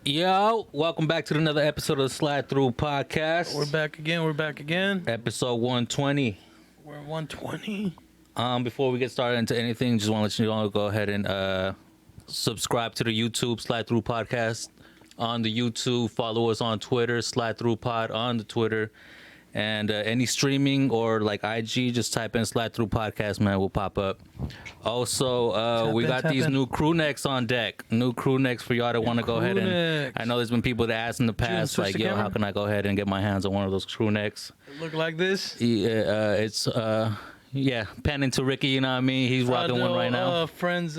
Yo, welcome back to another episode of the Slide Through podcast. We're back again. Episode 120. We're 120. Before we get started into anything, just want to let you know, go ahead and subscribe to the YouTube Slide Through podcast on the YouTube. Follow us on Twitter, Slide Through Pod on the Twitter. And any streaming or like IG, just type in Slide Through Podcast, man, will pop up. Also, we got these new Crewnecks on deck. New Crewnecks for y'all that want to go ahead and... I know there's been people that asked in the past, like, yo, how can I go ahead and get my hands on one of those Crewnecks? Look like this? Yeah, it's, panning to Ricky, you know what I mean? He's rocking one right now. Friends,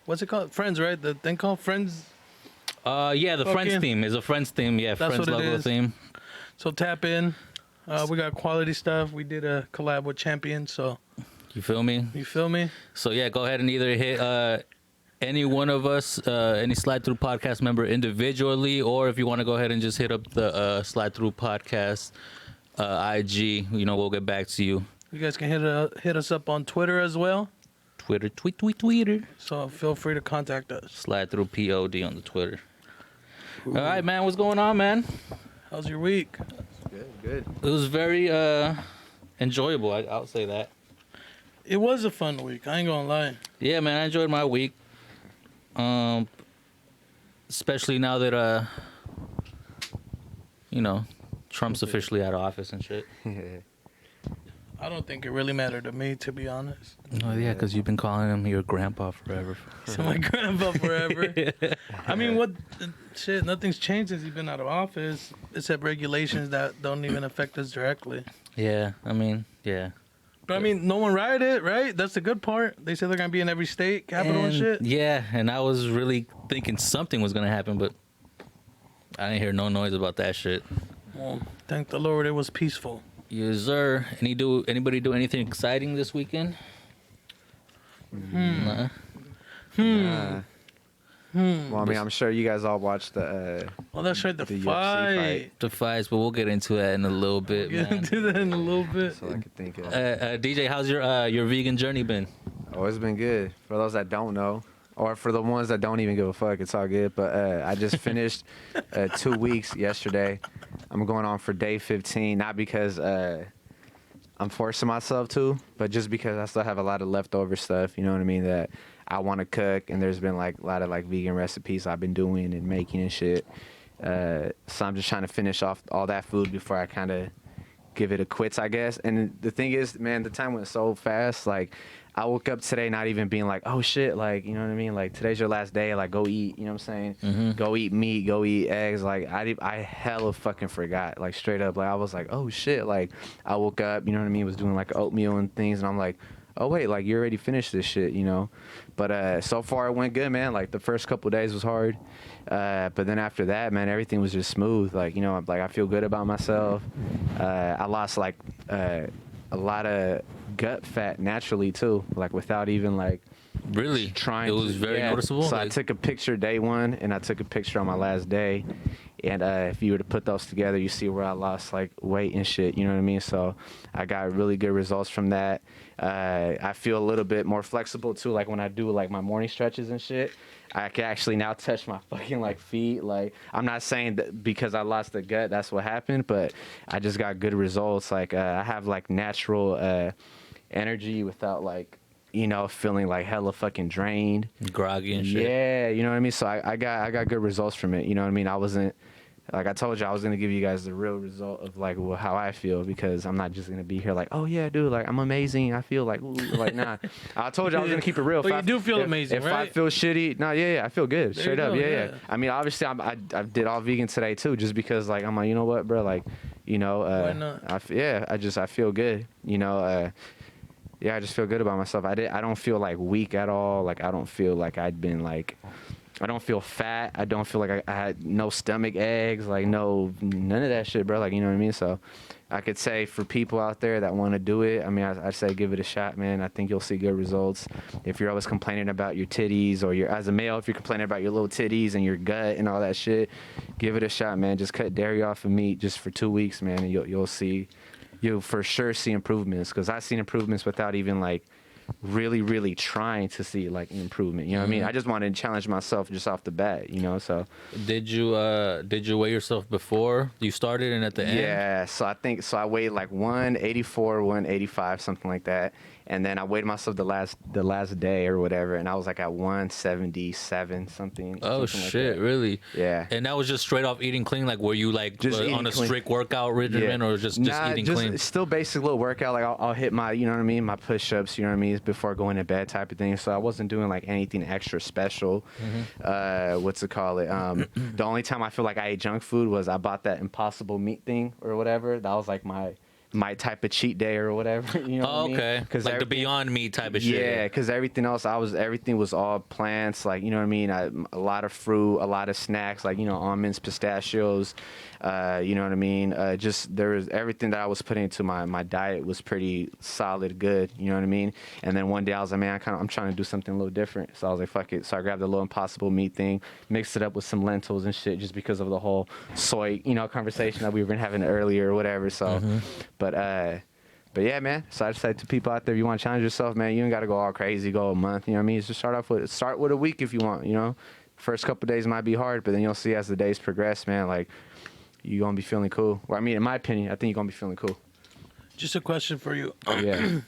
what's it called? Friends, right? The thing called Friends? Yeah, the Friends theme is a Friends theme. Yeah, that's Friends logo theme. So tap in. We got quality stuff. We did a collab with Champion, so... You feel me? So, yeah, go ahead and either hit any one of us, any Slide Through Podcast member individually, or if you want to go ahead and just hit up the Slide Through Podcast IG, we'll get back to you. You guys can hit us up on Twitter as well. Twitter. So feel free to contact us. Slide Through POD on the Twitter. Ooh. All right, man. What's going on, man? How's your week? Good. It was very enjoyable. I'll say that. It was a fun week. I ain't gonna lie. Yeah, man. I enjoyed my week. Especially now that Trump's officially out of office and shit. I don't think it really mattered to me, to be honest. Oh yeah, because you've been calling him your grandpa forever. So my grandpa forever. I mean, what shit? Nothing's changed since he's been out of office, except regulations that don't even affect us directly. Yeah, I mean, yeah. But I mean, no one rioted, right? That's the good part. They said they're gonna be in every state, capital and shit. Yeah, and I was really thinking something was gonna happen, but I didn't hear no noise about that shit. Well, thank the Lord, it was peaceful. Yes, sir. Anybody do anything exciting this weekend? Well, I mean, I'm sure you guys all watched the. Well, that's right, the UFC fight. The fights, but we'll get into that in a little bit, We'll get man. into that in a little bit. So I could think of. DJ, how's your vegan journey been? Oh, it's been good. For those that don't know, or for the ones that don't even give a fuck, it's all good. But I just finished 2 weeks yesterday. I'm going on for day 15, not because I'm forcing myself to, but just because I still have a lot of leftover stuff, you know what I mean, that I want to cook, and there's been like a lot of like vegan recipes I've been doing and making and shit. So I'm just trying to finish off all that food before I kind of give it a quits, I guess. And the thing is, man, the time went so fast. Like, I woke up today not even being like, oh shit, like, you know what I mean? Like, today's your last day, like, go eat, you know what I'm saying? Mm-hmm. Go eat meat, go eat eggs. Like, I hella fucking forgot, like, straight up. Like, I was like, oh shit, like, I woke up, you know what I mean? Was doing like oatmeal and things, and I'm like, oh wait, like, you already finished this shit, you know? But so far it went good, man. Like, the first couple of days was hard. But then after that, man, everything was just smooth. Like, you know, like, I feel good about myself. I lost like a lot of gut fat naturally too, like without even like really trying. It was very noticeable. So like... I took a picture day one, and I took a picture on my last day, and if you were to put those together, you see where I lost like weight and shit, you know what I mean? So I got really good results from that. I feel a little bit more flexible too, like when I do like my morning stretches and shit, I can actually now touch my fucking like feet. Like, I'm not saying that because I lost the gut that's what happened, but I just got good results. Like, I have like natural energy without like, you know, feeling like hella fucking drained, groggy and shit. Yeah, you know what I mean? So I got good results from it, you know what I mean? I wasn't, like I told you, I was gonna give you guys the real result of like how I feel, because I'm not just gonna be here like, oh yeah, dude, like I'm amazing. I feel like, ooh, like nah. I told you I was gonna keep it real. But you do feel amazing, if right? I feel shitty, I feel good, straight up, yeah. I mean, obviously, I did all vegan today too, just because like I'm like, you know what, bro, like, you know, why not? I feel good, you know. Yeah, I just feel good about myself. I don't feel like weak at all. Like, I don't feel like I'd been like, I don't feel fat. I don't feel like I had no stomach aches, like none of that shit, bro. Like, you know what I mean? So I could say for people out there that want to do it, I mean, I say give it a shot, man. I think you'll see good results. If you're always complaining about your titties, or as a male, if you're complaining about your little titties and your gut and all that shit, give it a shot, man. Just cut dairy off of meat just for 2 weeks, man, and you'll for sure see improvements, because I've seen improvements without even like really, really trying to see like improvement. You know what I mean? I just wanted to challenge myself just off the bat, you know. So Did you weigh yourself before you started and at the end? yeah, so I think I weighed like 184, 185, something like that. And then I weighed myself the last day or whatever, and I was like at 177 something. Oh something shit, like that. really? Yeah. And that was just straight off eating clean. Like, were you like Just eating on a clean. strict workout regimen, or just eating clean? Still basic little workout. Like I'll hit my, you know what I mean, my push-ups, you know what I mean, before going to bed type of thing. So I wasn't doing like anything extra special. What's it called? The only time I feel like I ate junk food was I bought that Impossible Meat thing or whatever. That was like my type of cheat day or whatever. You know what I mean? Okay. Like the Beyond Meat type of shit. Yeah, because everything else, everything was all plants, like, you know what I mean? A lot of fruit, a lot of snacks, like, you know, almonds, pistachios, you know what I mean? Just there was everything that I was putting into my diet was pretty solid, good, you know what I mean? And then one day I was like, man, I'm trying to do something a little different. So I was like, fuck it. So I grabbed the little Impossible Meat thing, mixed it up with some lentils and shit, just because of the whole soy, you know, conversation that we've been having earlier or whatever. So, but yeah, man. So I just say to people out there, if you want to challenge yourself, man, you ain't got to go all crazy, go a month. You know what I mean? Just start with a week if you want. You know, first couple of days might be hard, but then you'll see as the days progress, man. Like you're gonna be feeling cool. Well, I mean, in my opinion, I think you're gonna be feeling cool. Just a question for you. Yeah.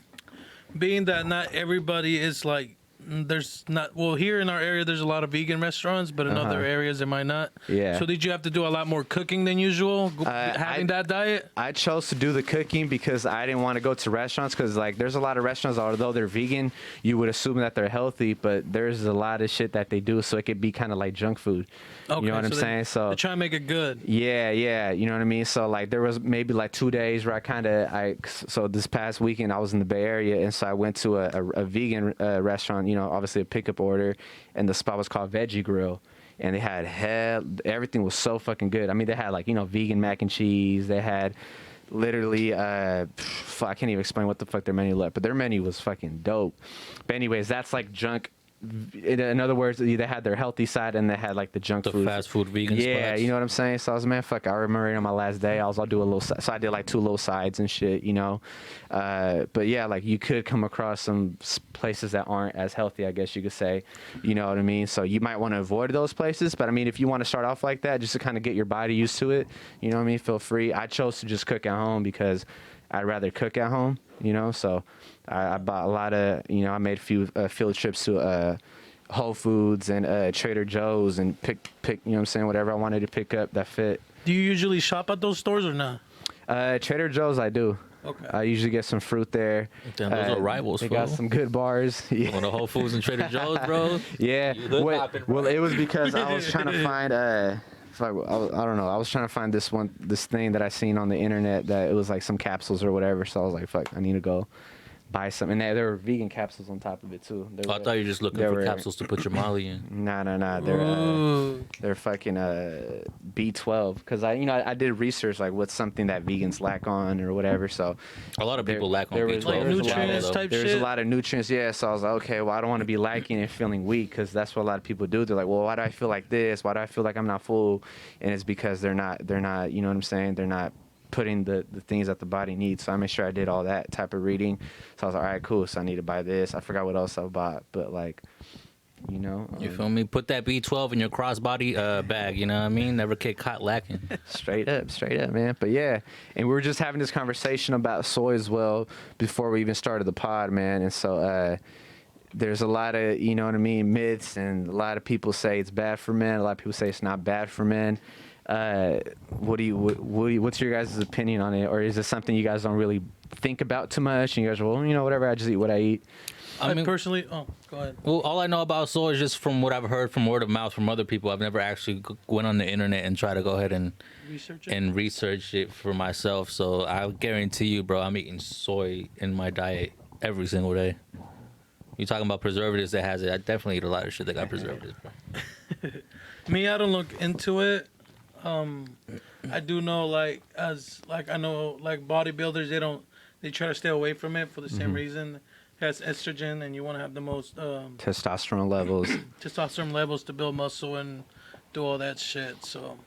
Being that not everybody is like, there's not, well, here in our area, there's a lot of vegan restaurants, but in other areas, it might not. Yeah. So did you have to do a lot more cooking than usual, having that diet? I chose to do the cooking because I didn't want to go to restaurants because, like, there's a lot of restaurants, although they're vegan, you would assume that they're healthy, but there's a lot of shit that they do, so it could be kind of like junk food. Okay, you know what I'm saying? So they're trying to make it good. Yeah, you know what I mean? So, like, there was maybe, like, 2 days where so this past weekend, I was in the Bay Area, and so I went to a vegan restaurant, you know, obviously a pickup order, and the spot was called Veggie Grill. And they had everything was so fucking good. I mean, they had, like, you know, vegan mac and cheese. They had literally, I can't even explain what the fuck their menu looked, but their menu was fucking dope. But anyways, that's like junk. In other words, they had their healthy side and they had like the junk food, fast food vegan spots. you know what I'm saying? So I was, man, fuck, I remember on my last day, I'll do a little, so I did like 2 little sides and shit, you know? But yeah, like you could come across some places that aren't as healthy, I guess you could say, you know what I mean? So you might want to avoid those places, but I mean, if you want to start off like that, just to kind of get your body used to it, you know what I mean? Feel free. I chose to just cook at home because I'd rather cook at home, you know? So I bought a lot of, you know, I made a few field trips to Whole Foods and Trader Joe's and pick, you know what I'm saying, whatever I wanted to pick up that fit. Do you usually shop at those stores or not? Trader Joe's, I do. Okay. I usually get some fruit there. Damn, those are rivals, They got fool. some good bars. Yeah. One of Whole Foods and Trader Joe's, bro. Yeah. hopping, bro. Well, it was because I was trying to find I don't know. I was trying to find this thing that I seen on the internet that it was like some capsules or whatever. So I was like, fuck, I need to go buy some. And there were vegan capsules on top of it too. I thought you were just looking for capsules to put your Molly in. Nah. They're fucking B12 because I did research like what's something that vegans lack on or whatever. So A lot of people lack on there was- B12. Like there was a lot nutrients of- type There's shit? a lot of nutrients, yeah. So I was like, okay, well, I don't want to be lacking and feeling weak because that's what a lot of people do. They're like, well, why do I feel like this? Why do I feel like I'm not full? And it's because they're not. You know what I'm saying? They're not putting the things that the body needs. So I made sure I did all that type of reading. So I was like, all right, cool. So I need to buy this. I forgot what else I bought, but like, you know, You feel me? Put that B12 in your crossbody bag, you know what I mean? Never get caught lacking. straight up, man. But yeah, and we were just having this conversation about soy as well before we even started the pod, man. And so there's a lot of, you know what I mean, myths, and a lot of people say it's bad for men. A lot of people say it's not bad for men. What's your guys' opinion on it? Or is it something you guys don't really think about too much? And you guys are, well, you know, whatever, I just eat what I eat. I personally, go ahead. Well, all I know about soy is just from what I've heard from word of mouth from other people. I've never actually went on the internet and tried to go ahead and research it for myself. So I guarantee you, bro, I'm eating soy in my diet every single day. You talking about preservatives that has it? I definitely eat a lot of shit that got preservatives, bro. Me, I don't look into it. I do know, like, I know, like, bodybuilders, they try to stay away from it for the same reason. It has estrogen, and you want to have the most Testosterone levels. testosterone levels to build muscle and do all that shit. So,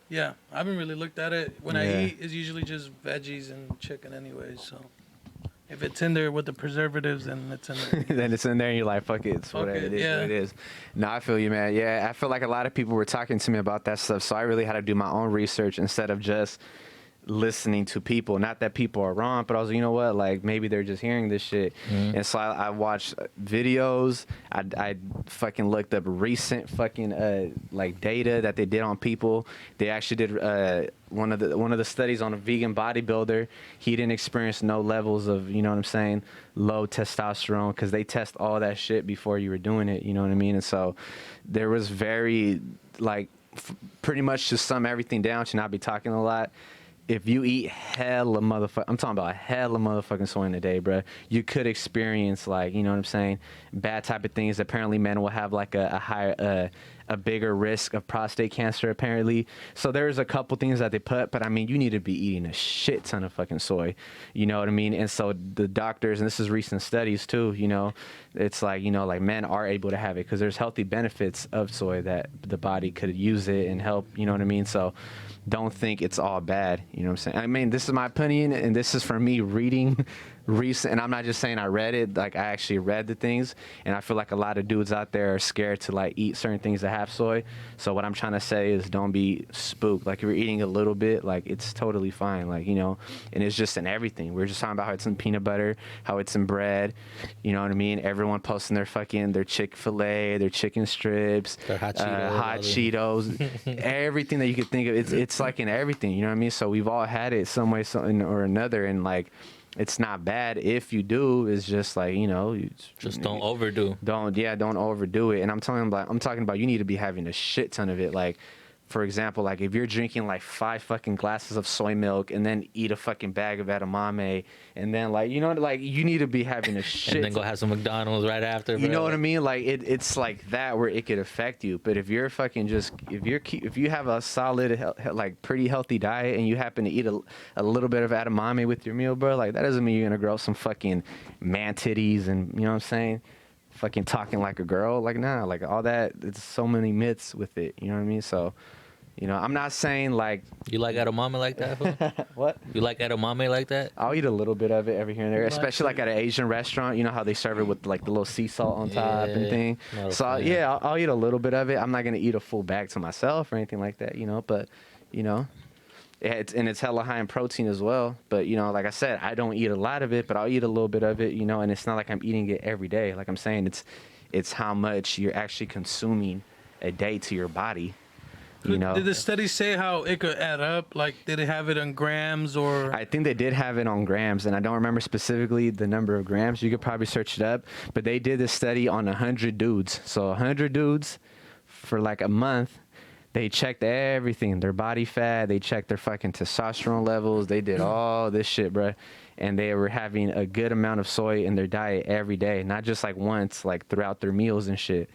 yeah, I haven't really looked at it. When I eat, it's usually just veggies and chicken, anyways. So, If it's in there with the preservatives, then it's in there. Then it's in there and you're like, fuck it, it's Fuck whatever it, it is, yeah. what it is. No, I feel you, man. Yeah, I feel like a lot of people were talking to me about that stuff, so I really had to do my own research instead of just listening to people. Not that people are wrong, but I was like, you know what, like maybe they're just hearing this shit. And so I watched videos. I fucking looked up recent fucking like data that they did on people. They actually did one of the studies on a vegan bodybuilder. He didn't experience no levels of, you know what I'm saying, low testosterone, because they test all that shit before you were doing it, you know what I mean? And so there was very like pretty much to sum everything down, to not be talking a lot. If you eat hella motherfucker, I'm talking about hella motherfucking soy in a day, bro, you could experience, like, you know what I'm saying, bad type of things. Apparently men will have like a higher, a bigger risk of prostate cancer, apparently. So there's a couple things that they put, but I mean, you need to be eating a shit ton of fucking soy, you know what I mean? And so the doctors, and this is recent studies too, you know, it's like, you know, like men are able to have it because there's healthy benefits of soy that the body could use it and help, you know what I mean? So don't think it's all bad, you know what I'm saying? I mean, this is my opinion, and this is from me reading recent, and I'm not just saying I read it, like I actually read the things, and I feel like a lot of dudes out there are scared to like eat certain things that have soy. So what I'm trying to say is don't be spooked. Like if you're eating a little bit, like it's totally fine, like, you know, and it's just in everything. We're just talking about how it's in peanut butter, how it's in bread, you know what I mean? Everyone posting their Chick-fil-A, their chicken strips, Their hot Cheetos, hot Cheetos, everything that you could think of. It's like in everything, you know what I mean? So we've all had it some way or another, and like it's not bad if you do. It's just like, you know, Just don't overdo. Don't overdo it. And I'm talking about you need to be having a shit ton of it. Like, for example, like if you're drinking like 5 fucking glasses of soy milk and then eat a fucking bag of edamame, and then like, you know, like you need to be having a shit. And then go have some McDonald's right after. You bro. know what I mean? Like it's like that where it could affect you. But if you're fucking just if you have a solid like pretty healthy diet and you happen to eat a little bit of edamame with your meal, bro, like that doesn't mean you're gonna grow some fucking man titties and, you know what I'm saying, fucking talking like a girl. Like, nah, like all that, it's so many myths with it, you know what I mean? So, you know, I'm not saying like You like edamame like that? Fool? what? You like edamame like that? I'll eat a little bit of it every here and there, Like especially like at an Asian restaurant. You know how they serve it with like the little sea salt on top and Yeah, thing. not a So fan. yeah, I'll eat a little bit of it. I'm not gonna eat a full bag to myself or anything like that, you know. But you know, it's hella high in protein as well. But you know, like I said, I don't eat a lot of it, but I'll eat a little bit of it, you know. And it's not like I'm eating it every day. Like I'm saying, it's how much you're actually consuming a day to your body. You know, Did the study say how it could add up? Like, did it have it in grams or? I think they did have it on grams, and I don't remember specifically the number of grams. You could probably search it up, but they did this study on 100 dudes. So 100 dudes for like a month. They checked everything, their body fat. They checked their fucking testosterone levels. They did all this shit, bro. And they were having a good amount of soy in their diet every day, not just like once, like throughout their meals and shit.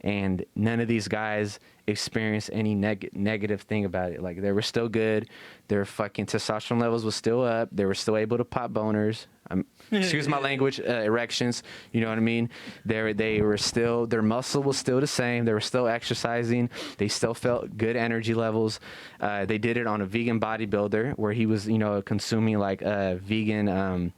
And none of these guys experienced any negative thing about it. Like they were still good. Their fucking testosterone levels was still up. They were still able to pop boners. Excuse my language, erections. You know what I mean? They were still, their muscle was still the same. They were still exercising. They still felt good energy levels. They did it on a vegan bodybuilder where he was, you know, consuming like vegan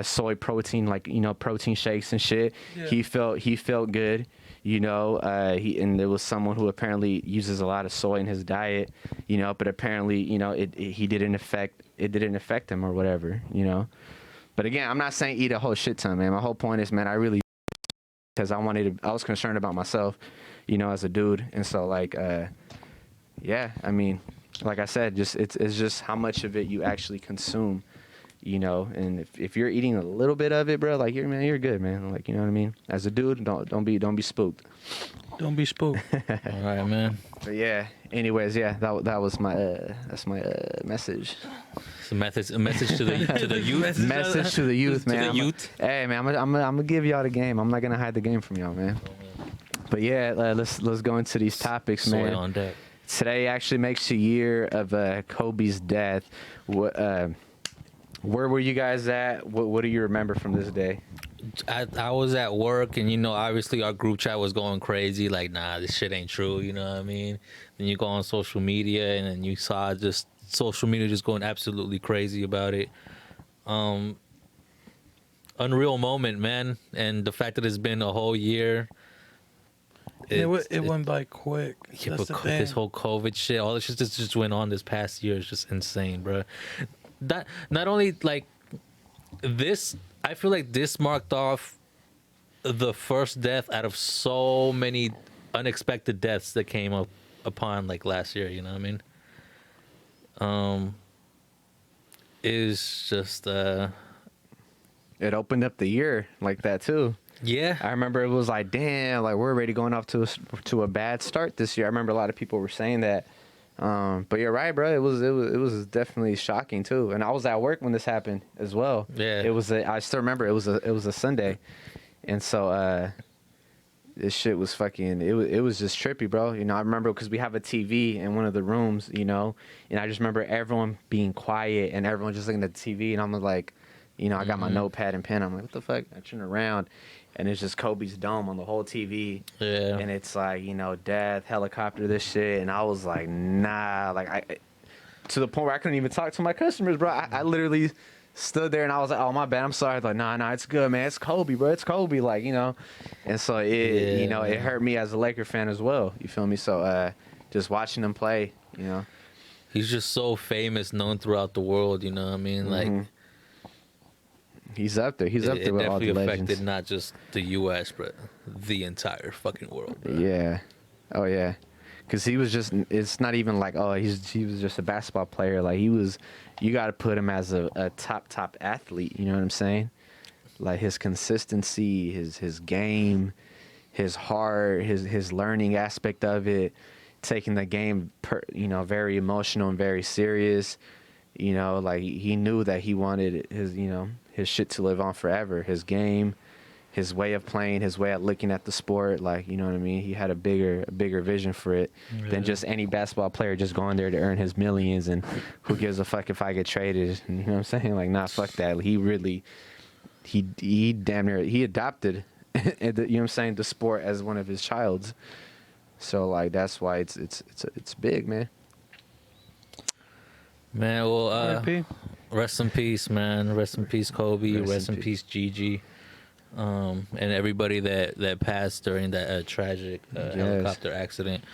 soy protein, like, you know, protein shakes and shit. Yeah. He felt good. You know, and there was someone who apparently uses a lot of soy in his diet, you know, but apparently, you know, it didn't affect him or whatever, you know. But again, I'm not saying eat a whole shit ton, man. My whole point is, man, I really, because I was concerned about myself, you know, as a dude. And so like, yeah, I mean, like I said, just, it's just how much of it you actually consume. You know, and if you're eating a little bit of it, bro, like you're good, man. Like, you know what I mean? As a dude, don't be spooked. Don't be spooked. All right, man. But yeah. Anyways, yeah, that was my that's my message. It's a message to the youth. Message to the youth, man. To the youth. Hey, man, I'm gonna give y'all the game. I'm not gonna hide the game from y'all, man. But yeah, let's go into these topics, Soy man. on deck. Today actually makes a year of Kobe's death. Where were you guys at? What do you remember from this day? I was at work, and you know, obviously our group chat was going crazy. Like, nah, this shit ain't true. You know what I mean? Then you go on social media, and then you saw just social media just going absolutely crazy about it. unreal moment, man. And the fact that it's been a whole year. It went by quick. Yeah, That's but the thing. this whole COVID shit, all this shit that just went on this past year is just insane, bro. That not only like this, I feel like this marked off the first death out of so many unexpected deaths that came up upon like last year. You know what I mean? Is just It opened up the year like that too. yeah. I remember it was like, damn, like we're already going off to a bad start this year. I remember a lot of people were saying that. But you're right, bro. It was definitely shocking too. And I was at work when this happened as well. Yeah. I still remember it was a Sunday, and so this shit was fucking. It was just trippy, bro. You know, I remember because we have a TV in one of the rooms, you know, and I just remember everyone being quiet and everyone just looking at the TV, and I'm like, you know, I got my notepad and pen. I'm like, what the fuck? I turn around, and it's just Kobe's dome on the whole TV. Yeah. And it's like, you know, death, helicopter, this shit. And I was like, nah. Like, to the point where I couldn't even talk to my customers, bro. I literally stood there and I was like, oh, my bad. I'm sorry. Like, nah, it's good, man. It's Kobe, bro. It's Kobe. Like, you know. And so, you know, it hurt me as a Laker fan as well. You feel me? So, just watching him play, you know. He's just so famous, known throughout the world, you know what I mean? Like, He's up there. He's up it there with all the definitely legends. affected not just the U.S., but the entire fucking world, bro. Yeah. Oh, yeah. Because he was just, it's not even like, oh, he was just a basketball player. Like, you got to put him as a top athlete. You know what I'm saying? Like, his consistency, his game, his heart, his learning aspect of it, taking the game, you know, very emotional and very serious. You know, like, he knew that he wanted his, you know, his shit to live on forever. His game, his way of playing, his way of looking at the sport, like, you know what I mean? He had a bigger vision for it than just any basketball player just going there to earn his millions and who gives a fuck if I get traded. You know what I'm saying? Like, nah, fuck that. He really, he damn near, he adopted, you know what I'm saying, the sport as one of his childs. So, like, that's why it's big, man. Man, well, R.I.P. rest in peace, man. Rest in peace, Kobe. Rest in peace, Gigi. And everybody that passed during that tragic helicopter accident.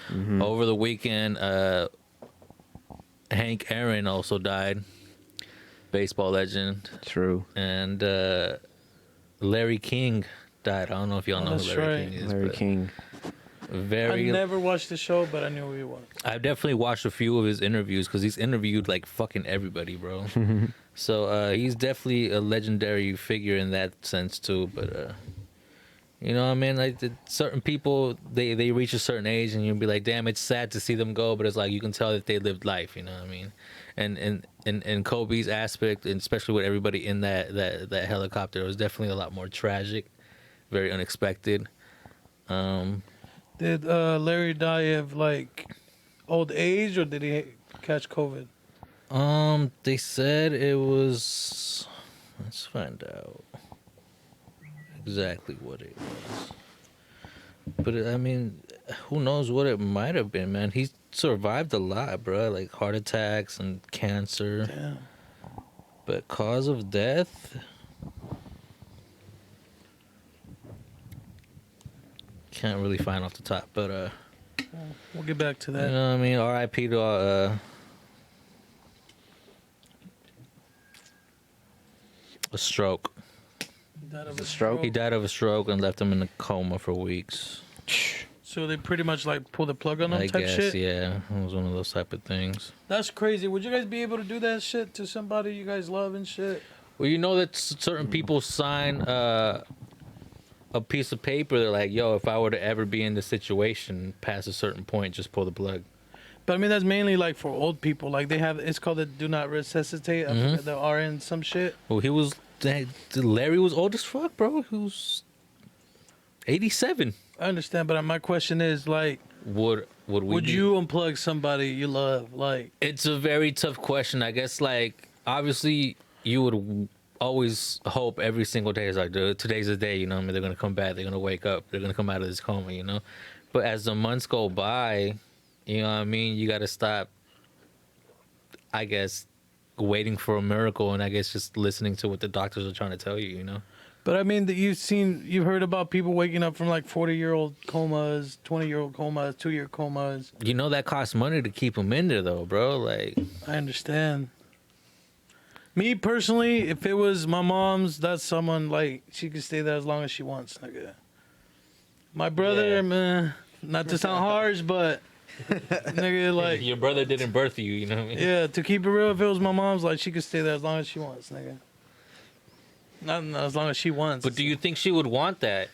Over the weekend, Hank Aaron also died, baseball legend. True. And Larry King died. I don't know if y'all know that's who Larry right. King is. Larry but King. Very. I never watched the show, but I knew who he was. I've definitely watched a few of his interviews because he's interviewed like fucking everybody, bro. So he's definitely a legendary figure in that sense too. But you know what I mean? Like certain people, they reach a certain age and you'll be like, damn, it's sad to see them go, but it's like you can tell that they lived life. You know what I mean? And Kobe's aspect, and especially with everybody in that helicopter, was definitely a lot more tragic, very unexpected. Did Larry die of like old age, or did he catch COVID? They said it was. Let's find out exactly what it was. But I mean, who knows what it might have been, man? He survived a lot, bro. Like heart attacks and cancer. Damn. But cause of death. Can't really find off the top, but We'll get back to you that. know what I mean. R.I.P. to a stroke. Died of a stroke? He died of a stroke and left him in a coma for weeks. So they pretty much like pulled the plug on him I type guess, shit. yeah, it was one of those type of things. That's crazy. Would you guys be able to do that shit to somebody you guys love and shit? Well, you know that certain people sign a piece of paper. They're like, "Yo, if I were to ever be in this situation past a certain point, just pull the plug." But I mean, that's mainly like for old people. Like they have, it's called the do not resuscitate. I forget the RN some shit. Well, Larry was old as fuck, bro. He was 87. I understand, but my question is like, Would would you unplug somebody you love? Like, It's a very tough question. I guess, like, obviously, you would always hope every single day is like, today's the day, you know what I mean? They're going to come back. They're going to wake up. They're going to come out of this coma, you know? But as the months go by, you know what I mean? You got to stop, I guess, waiting for a miracle and I guess just listening to what the doctors are trying to tell you, you know? But I mean, you've heard about people waking up from like 40-year-old comas, 20-year-old comas, 2-year comas. You know that costs money to keep them in there, though, bro. Like, I understand. Me personally, if it was my mom's, that's someone like she could stay there as long as she wants, nigga. My brother, Yeah. man, not to sound harsh, but nigga, like, your brother didn't birth you, you know what I mean? yeah, to keep it real, if it was my mom's, like, she could stay there as long as she wants, nigga. Not as long as she wants. But do you think she would want that?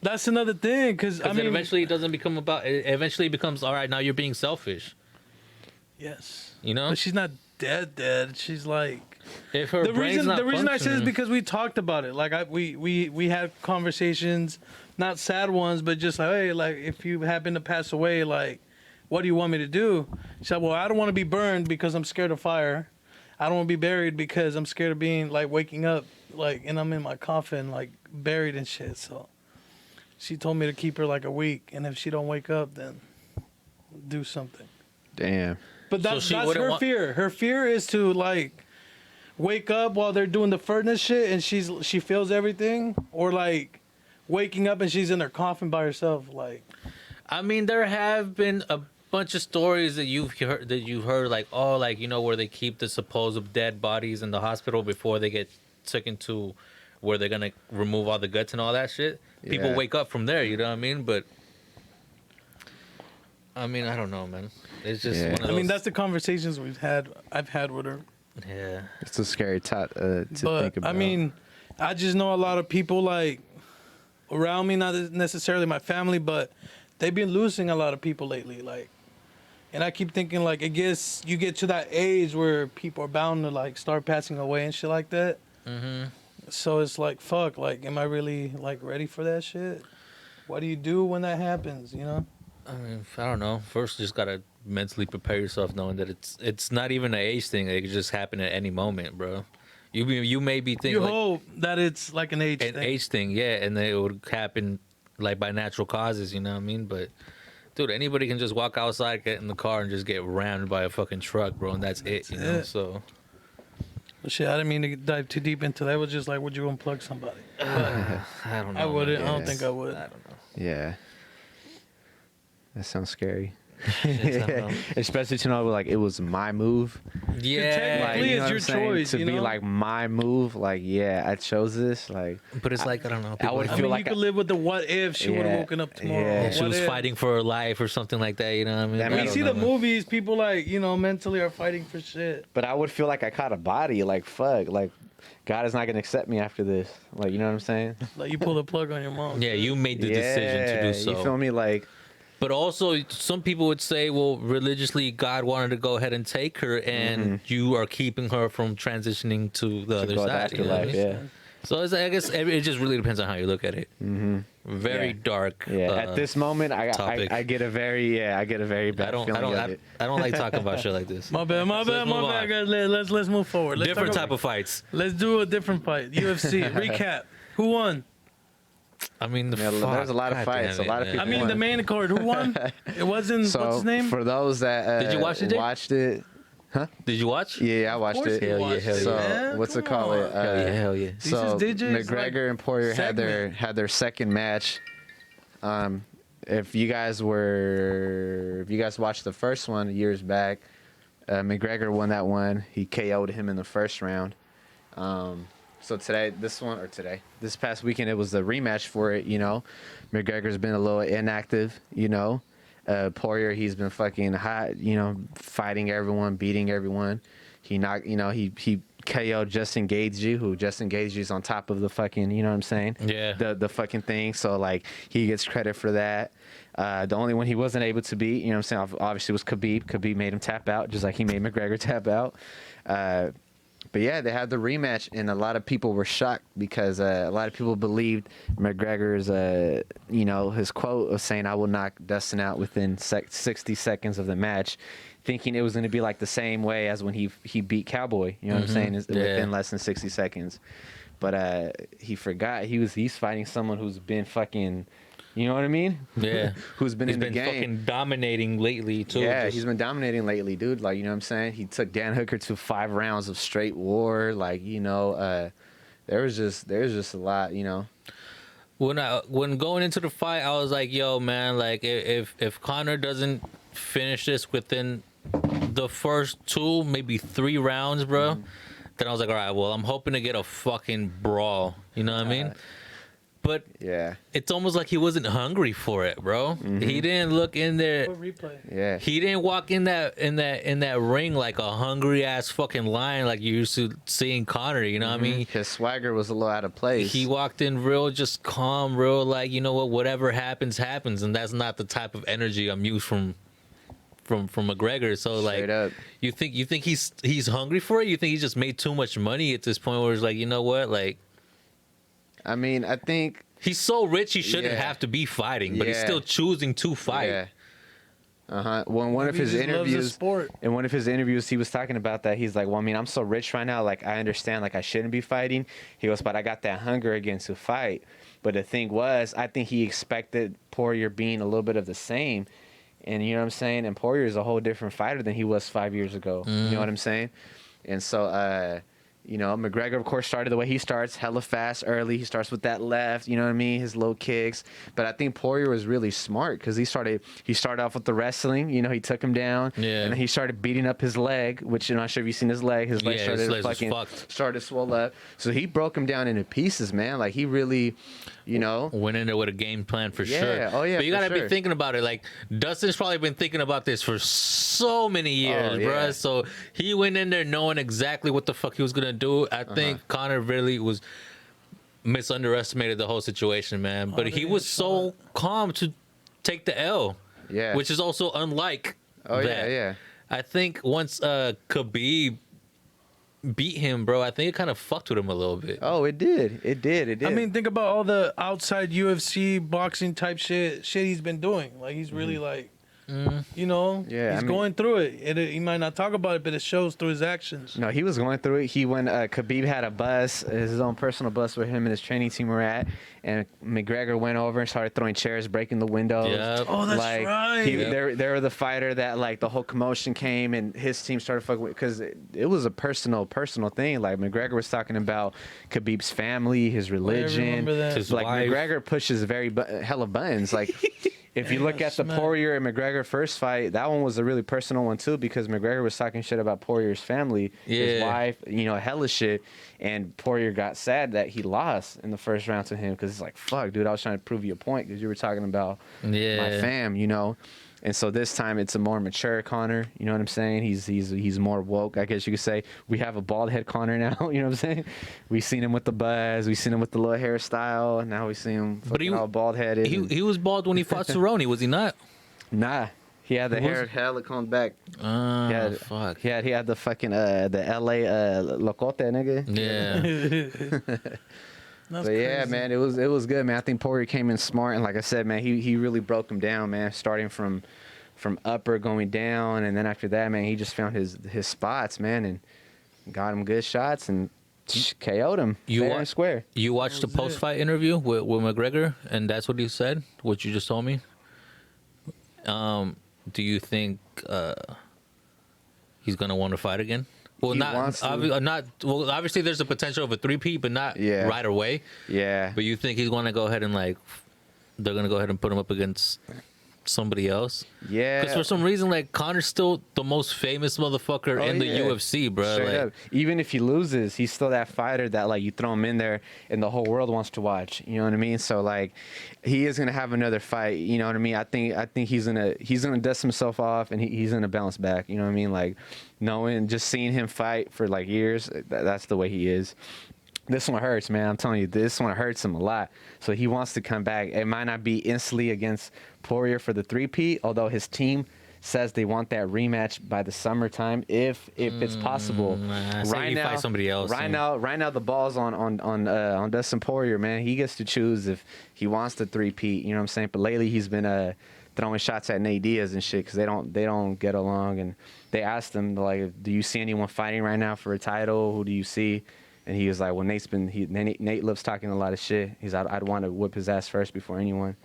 That's another thing, because I Because mean, eventually it doesn't become about. It eventually becomes all right. Now you're being selfish. yes, You know, but she's not dead. She's like. if her The brain's reason not I say is functioning- because we talked about it. Like we had conversations, not sad ones, but just like, hey, like if you happen to pass away, like, what do you want me to do? She said, well, I don't want to be burned because I'm scared of fire. I don't want to be buried because I'm scared of being like waking up, like, and I'm in my coffin, like buried and shit. So she told me to keep her like a week, and if she don't wake up, then do something. Damn. But So that's she wouldn't her want- fear. Her fear is to like wake up while they're doing the furnace shit and she feels everything, or like waking up and she's in her coffin by herself. Like, I mean, there have been a bunch of stories that you've heard, like, oh, like, you know, where they keep the supposed dead bodies in the hospital before they get taken to where they're gonna remove all the guts and all that shit. People Yeah. wake up from there, you know what I mean? But I mean, I don't know, man. It's just Yeah. one of those. I mean, that's the conversations I've had with her. yeah. It's a scary thought to But think about. I mean, I just know a lot of people like around me, not necessarily my family, but they've been losing a lot of people lately. Like, and I keep thinking like, I guess you get to that age where people are bound to like start passing away and shit like that. Mm-hmm. So it's like, fuck, like, am I really like ready for that shit? What do you do when that happens? You know? I mean, I don't know. First, you just gotta mentally prepare yourself, knowing that it's not even an age thing. It could just happen at any moment, bro. You may be thinking You like, hope that it's like an age an thing. age thing, yeah, and then it would happen like by natural causes, you know what I mean? But dude, anybody can just walk outside, get in the car, and just get rammed by a fucking truck, bro, and that's it, you know. it. So But shit, I didn't mean to dive too deep into that. It was just like, would you unplug somebody? But I don't know. I wouldn't. man. I don't Yeah. think I would. I don't know. Yeah. That sounds scary. I don't know. Especially to know like it was my move. Yeah, technically you it's know what your I'm saying? choice, To you be know? like my move, like yeah, I chose this. Like but it's like I don't know. I people would I have- feel mean, like you could live with the what if she would have Yeah, woken up tomorrow. yeah. she What was if? fighting for her life or something like that, you know what I mean? That I When you I don't see know, the man. movies, people like, you know, mentally are fighting for shit. but I would feel like I caught a body. Like fuck. Like God is not gonna accept me after this. Like you know what I'm saying? Like you pull the plug on your mom. Yeah, you made the decision to do so. You feel me? Like But also, some people would say, well, religiously, God wanted to go ahead and take her, and you are keeping her from transitioning to the other go side. You know what I afterlife, mean? yeah. So I guess it just really depends on how you look at it. Mm-hmm. Very Yeah. dark. yeah. At this moment, topic. I get a very bad I don't feeling of it. I don't like talking about shit like this. My bad, So let's move on. guys. Let's move forward. Let's Different talk type of fights. Let's do a different fight. UFC recap. Who won? I mean, Yeah, there's a lot of fights, a lot of I people- mean, won. the main card. Who won? It wasn't. So what's his name? for those that Did you watch it, Dick? watched it, Did you watch? yeah, I watched course it. you watched hell it, So man. what's it Come called? on. Hell yeah. These So is DJ's, McGregor like, and Poirier had their second match. If you guys watched the first one years back, McGregor won that one. He KO'd him in the first round. So this past weekend, it was the rematch for it. You know, McGregor's been a little inactive. You know, Poirier, he's been fucking hot. You know, fighting everyone, beating everyone. He KO'd Justin Gaethje, who Justin Gaethje's on top of the fucking, you know what I'm saying? Yeah. The fucking thing. So like he gets credit for that. The only one he wasn't able to beat, you know what I'm saying, obviously was Khabib. Khabib made him tap out, just like he made McGregor tap out. But yeah, they had the rematch, and a lot of people were shocked because a lot of people believed McGregor's, his quote of saying, "I will knock Dustin out within 60 seconds of the match," thinking it was going to be like the same way as when he beat Cowboy. You know what I'm saying? Within less than 60 seconds. But he forgot he's fighting someone who's been fucking. You know what I mean? Yeah. Who's been He's in the been game. fucking dominating lately too. Yeah, Just- he's been dominating lately, dude. Like, you know what I'm saying? He took Dan Hooker to 5 rounds of straight war. Like, there's just a lot, you know. When going into the fight, I was like, yo, man, like if Conor doesn't finish this within the first 2, maybe 3 rounds, bro, then I was like, all right, well, I'm hoping to get a fucking brawl. You know what I mean? But Yeah. it's almost like he wasn't hungry for it, bro. He didn't look in there. What replay? Yeah. He didn't walk in that ring like a hungry ass fucking lion like you used to seeing Conor. You know what I mean? His swagger was a little out of place. He walked in real just calm, real like, you know what, whatever happens, happens, and that's not the type of energy I'm used from McGregor. So like, Straight up. you think he's hungry for it? You think he just made too much money at this point where it's like, you know what, like. I mean, I think He's so rich, he shouldn't Yeah. have to be fighting, but he's Yeah. still choosing to fight. Yeah. Well, in one of Maybe his he just loves the interviews, sport. in one of his interviews, he was talking about that. He's like, "Well, I mean, I'm so rich right now. Like, I understand. Like, I shouldn't be fighting." He goes, "But I got that hunger again to fight." But the thing was, I think he expected Poirier being a little bit of the same, and you know what I'm saying. And Poirier is a whole different fighter than he was 5 years ago. You know what I'm saying? And so, you know, McGregor, of course, started the way he starts, hella fast early. He starts with that left, you know what I mean, his low kicks. But I think Poirier was really smart because he started off with the wrestling. You know, he took him down, Yeah. and then he started beating up his leg, which you're not sure if you've seen his leg. His leg Yeah, started his legs was fucking fucked. started to swell up. So he broke him down into pieces, man. Like he really, you know. Went in there with a game plan for Yeah. sure. Oh, yeah, But you for gotta sure. be thinking about it. Like Dustin's probably been thinking about this for so many years, Oh, yeah. bruh. So he went in there knowing exactly what the fuck he was gonna do. I think Conor really was misunderestimated the whole situation, man. But he was so calm to take the L. Yeah. Which is also unlike Oh, that. yeah. I think once Khabib beat him, bro, I think it kind of fucked with him a little bit. Oh, it did. It did. I mean, think about all the outside UFC boxing type shit he's been doing. Like he's really like, you know, Yeah, he's I mean- going through it. He might not talk about it, but it shows through his actions. No, he was going through it. He went. Khabib had a bus, his own personal bus, where him and his training team were at, and McGregor went over and started throwing chairs, breaking the windows. Yeah. Oh, that's like, right. They were the fighter that like the whole commotion came and his team started fucking with because it was a personal thing. Like McGregor was talking about Khabib's family, his religion. remember that. His Like wife. McGregor pushes hella buttons. Like if you look at the smack. Poirier and McGregor first fight, that one was a really personal one too because McGregor was talking shit about Poirier's family, his Yeah. wife, you know, hella shit. And Poirier got sad that he lost in the first round to him because it's like, fuck, dude, I was trying to prove you a point because you were talking about my Yeah. fam, you know. And so this time it's a more mature Conor, you know what I'm saying? He's more woke, I guess you could say. We have a bald head Conor now, you know what I'm saying? We seen him with the buzz, we seen him with the little hairstyle, now we see him fucking all bald headed. He was bald when he fought Cerrone, was he not? Nah, he had the Was hair it? hella combed back. Ah, fuck. He had the fucking the LA locote nigga. Yeah. That's But yeah, crazy. man, it was good, man. I think Poirier came in smart, and like I said, man, he really broke him down, man. Starting from upper going down, and then after that, man, he just found his spots, man, and got him good shots and KO'd him You fair wa- and square. You watched the That was it. post-fight interview with McGregor, and that's what he said, what you just told me. Do you think he's gonna want to fight again? Well, He wants to. not. Well, obviously, there's a potential of a 3-peat, but not Yeah. right away. Yeah, But you think he's gonna go ahead and like, they're gonna go ahead and put him up against somebody else? yeah. Because for some reason, like Conor's still the most famous motherfucker Oh, in the yeah. UFC, bro. Straight Like, up. Even if he loses, he's still that fighter that like you throw him in there and the whole world wants to watch. You know what I mean? So like he is gonna have another fight. You know what I mean? I think he's gonna dust himself off and he's gonna bounce back. You know what I mean? Like knowing, just seeing him fight for like years, that's the way he is. This one hurts, man. I'm telling you, this one hurts him a lot. So he wants to come back. It might not be instantly against Poirier for the 3-peat, although his team says they want that rematch by the summertime if it's possible. I say he fight somebody else. Right now the ball's on Dustin Poirier, man. He gets to choose if he wants the 3-peat. You know what I'm saying? But lately he's been throwing shots at Nate Diaz and shit because they don't get along. And they asked him like, do you see anyone fighting right now for a title? Who do you see? And he was like, well, Nate loves talking a lot of shit. He's like, I'd want to whip his ass first before anyone.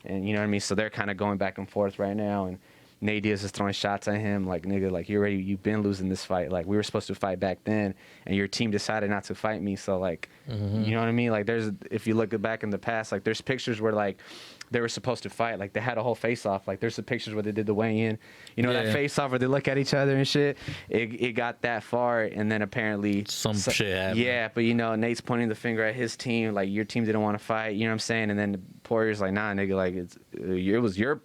And you know what I mean? So they're kind of going back and forth right now. And Nate Diaz is throwing shots at him, like, nigga, like, you've been losing this fight. Like, we were supposed to fight back then, and your team decided not to fight me. So, like, you know what I mean? Like, if you look back in the past, like, there's pictures where, like, they were supposed to fight. Like, they had a whole face-off. Like, there's some pictures where they did the weigh-in. You know, that face-off where they look at each other and shit? It got that far, and then apparently... Some shit happened. Yeah, but, you know, Nate's pointing the finger at his team. Like, your team didn't want to fight. You know what I'm saying? And then Poirier's like, nah, nigga, like, it was your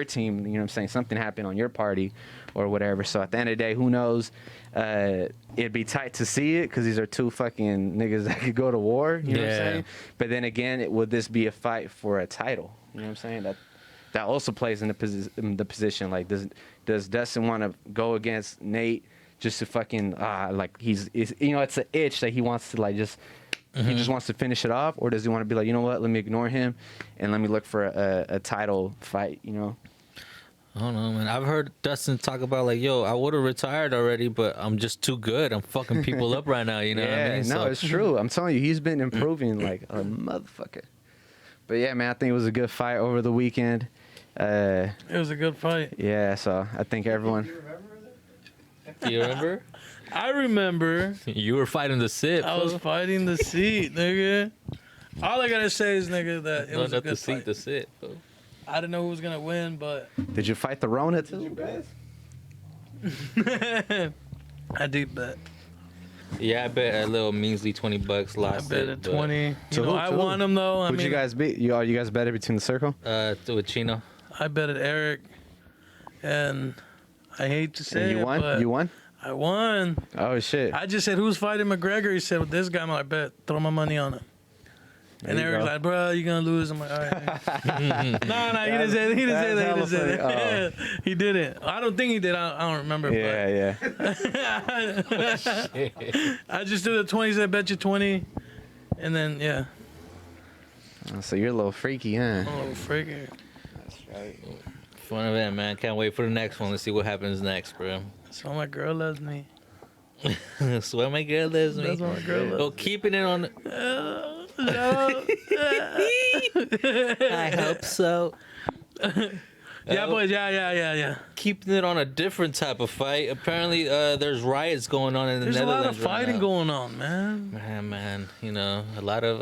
team. You know what I'm saying? Something happened on your party or whatever. So, at the end of the day, who knows? It'd be tight to see it because these are two fucking niggas that could go to war. You know what I'm saying? But then again, would this be a fight for a title? You know what I'm saying? That also plays in the position. Like, does Dustin want to go against Nate just to fucking like he's you know, it's an itch that he wants to, like, just he just wants to finish it off, or does he want to be like, you know what, let me ignore him and let me look for a title fight? You know. I don't know, man. I've heard Dustin talk about, like, yo, I would have retired already, but I'm just too good. I'm fucking people up right now, you know what I mean? No, So, it's true. I'm telling you, he's been improving like a motherfucker. But yeah, man, I think it was a good fight over the weekend. It was a good fight. Yeah, so I think everyone... do you remember? I remember. You were fighting the sit. I was fighting the seat, nigga. All I gotta say is, nigga, that it was a good fight. The sit, bro. I didn't know who was gonna win, but Did you fight the Rona too? I did bet. Yeah, I bet a little measly $20 I last. bet at 20. So You know, who- I who- won him though. I Who'd mean, you guys beat? You guys bet it between the circle? With Chino. I bet at Eric, and I hate to say And you it, won? but You won? I won. Oh shit! I just said, who's fighting McGregor? He said, well, this guy. I'm like, bet, throw my money on him. And There you Eric's go. like, bro, you gonna lose. I'm like, all right. No, he didn't say that. He didn't say that. He didn't say that. He didn't. I don't think he did. I don't remember. Yeah. I just did the 20. Said, bet you 20. And then, yeah. Oh, so you're a little freaky, huh? Oh, freaking. That's right. Fun event, man. Can't wait for the next one. Let's see what happens next, bro. So my girl loves me. That's what my girl loves me. That's what my girl loves. Oh, keeping it on. I hope so. Yeah, boys. Yeah. Keeping it on a different type of fight. Apparently, there's riots going on in the There's a Netherlands. lot of fighting right now. going on, man. Man, you know, a lot of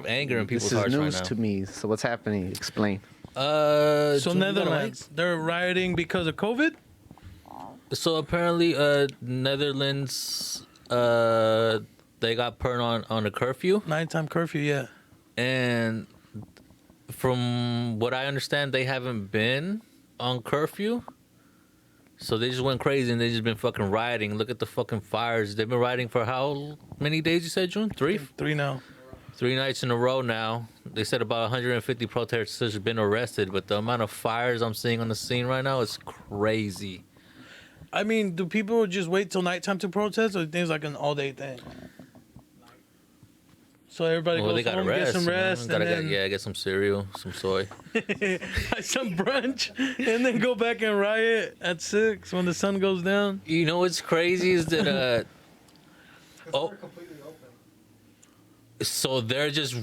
anger in people's This is hearts news right to me. So what's happening? Explain. now. So Netherlands, they're rioting because of COVID. So apparently, Netherlands, they got put on a curfew, Nighttime curfew, yeah. and from what I understand, they haven't been on curfew. So they just went crazy and they just been fucking rioting. Look at the fucking fires. They've been rioting for how many days? You said, June? 3? 3 now. 3 nights in a row now. They said about 150 protesters have been arrested, but the amount of fires I'm seeing on the scene right now is crazy. I mean, do people just wait till nighttime to protest, or things like an all-day thing? So everybody Well, they goes got home, rest. get some you know? rest, Gotta and then get some cereal, some soy. some brunch, and then go back and riot at 6 when the sun goes down. You know what's crazy is that so they're just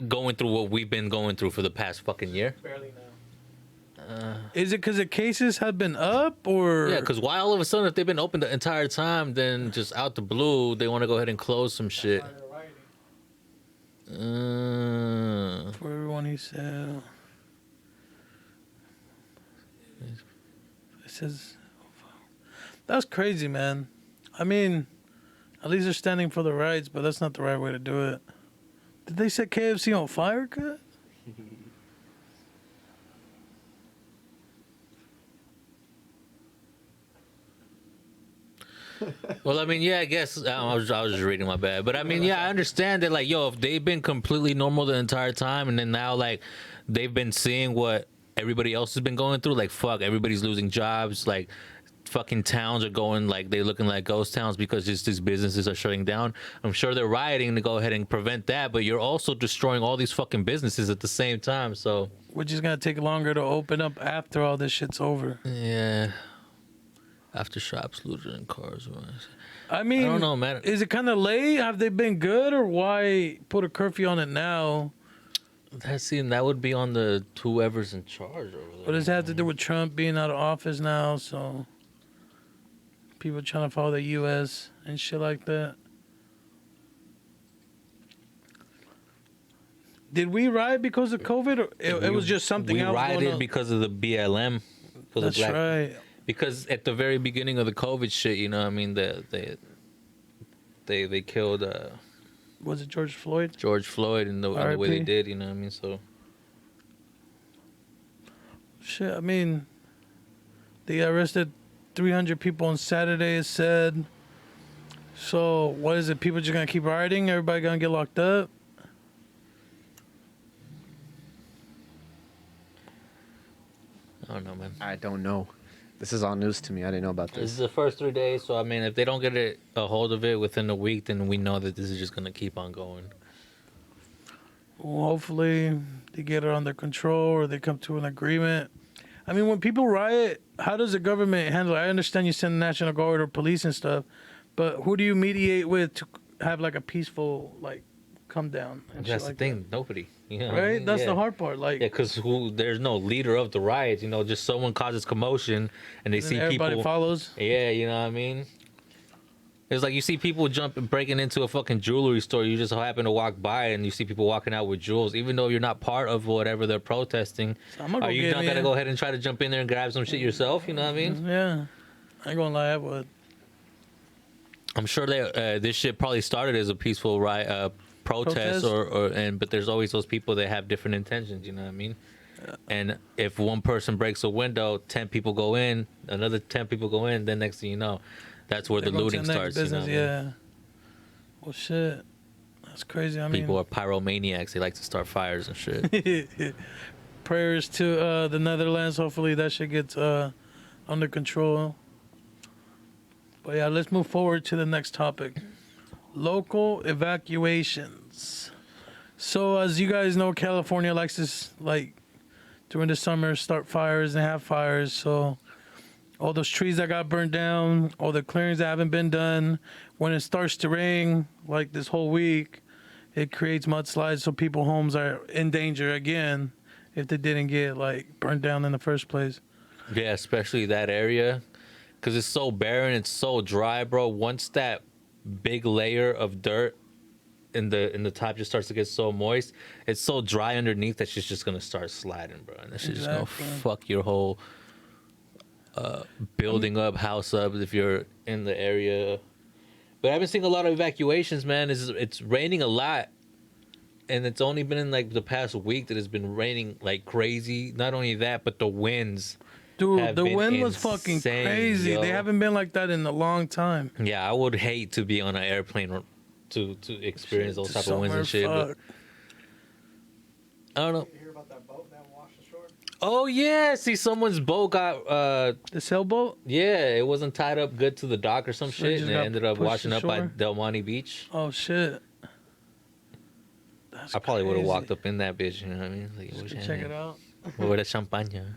going through what we've been going through for the past fucking year. Barely now. Is it because the cases have been up, or Yeah, because why all of a sudden, if they've been open the entire time, then just out the blue, they want to go ahead and close some shit. for everyone he said? It says that's crazy, man. I mean, at least they're standing for the rights, but that's not the right way to do it. Did they set KFC on fire, cut? Well, I mean, yeah, I guess I was just reading my bad, but I mean, yeah, I understand that, like, yo, if they've been completely normal the entire time, and then now, like, they've been seeing what everybody else has been going through, like, fuck, everybody's losing jobs, like, fucking towns are going, like, they're looking like ghost towns because just these businesses are shutting down. I'm sure they're rioting to go ahead and prevent that, but you're also destroying all these fucking businesses at the same time, so. Which is gonna take longer to open up after all this shit's over. Yeah. After shops, looted and cars. I mean, I don't know, man. Is it kind of late? Have they been good, or why put a curfew on it now? That would be on the whoever's in charge over there. What does that have to do with Trump being out of office now? So people trying to follow the U.S. and shit like that. Did we riot because of COVID, or it was just something we else going rioted on? because of the BLM. That's right. Because at the very beginning of the COVID shit, you know, what I mean, they killed Was it George Floyd? George Floyd in the way they RIP. did, you know what I mean? So Shit, I mean, they arrested 300 people on Saturday, it said. So, what is it? People just gonna keep rioting? Everybody gonna get locked up? I don't know, man. I don't know. This is all news to me. I didn't know about This is this. the first 3 days, so I mean, if they don't get a hold of it within a week, then we know that this is just gonna keep on going. Well, hopefully, they get it under control or they come to an agreement. I mean, when people riot, how does the government handle it? I understand you send the National Guard or police and stuff, but who do you mediate with to have like a peaceful, like, come down? And That's shit the like thing. Nobody. You know that? what I Right? mean? That's Yeah. the hard part. Like, Yeah, because there's no leader of the riots. You know, just someone causes commotion and they and see everybody people. follows. Yeah, you know what I mean. It's like you see people breaking into a fucking jewelry store. You just happen to walk by and you see people walking out with jewels, even though you're not part of whatever they're protesting. So I'm gonna Are go you get not me gonna a- go ahead and try to jump in there and grab some shit yourself? You know what I mean? Yeah. I ain't gonna lie, I would. I'm sure this shit probably started as a peaceful protest, Protest? but there's always those people that have different intentions. You know what I mean? And if one person breaks a window, 10 people go in, another 10 people go in. Then next thing you know, that's where They the go to looting next starts. business, you know what I mean? yeah. Well, shit. That's crazy. I mean, People are pyromaniacs. They like to start fires and shit. prayers to the Netherlands. Hopefully that shit gets under control. But yeah, let's move forward to the next topic. Local evacuations. So as you guys know, California likes to, like, during the summer, start fires and have fires. So all those trees that got burned down, all the clearings that haven't been done. When it starts to rain, like this whole week, it creates mudslides, so people's homes are in danger again if they didn't get, like, burned down in the first place. Yeah, especially that area, because it's so barren, it's so dry, bro. Once that big layer of dirt in the top just starts to get so moist, it's so dry underneath that shit's just gonna start sliding, bro. And that shit's just gonna Exactly. fuck your whole building up, house up if you're in the area. But I've been seeing a lot of evacuations, man. It's raining a lot. And it's only been in like the past week that it's been raining like crazy. Not only that, but the winds. Dude, Have the been wind was fucking insane, crazy. yo. They haven't been like that in a long time. Yeah, I would hate to be on an airplane to experience those type of winds and shit. But I don't know. You hear about that boat that washed ashore? Oh yeah, see someone's boat got The sailboat? yeah, it wasn't tied up good to the dock or some So it shit, just and it got ended up pushed washing up by ashore? Del Monte Beach. Oh, shit. That's I probably would have crazy. walked up in that bitch. You know what I mean? Like, Just to check it out. With a champagne.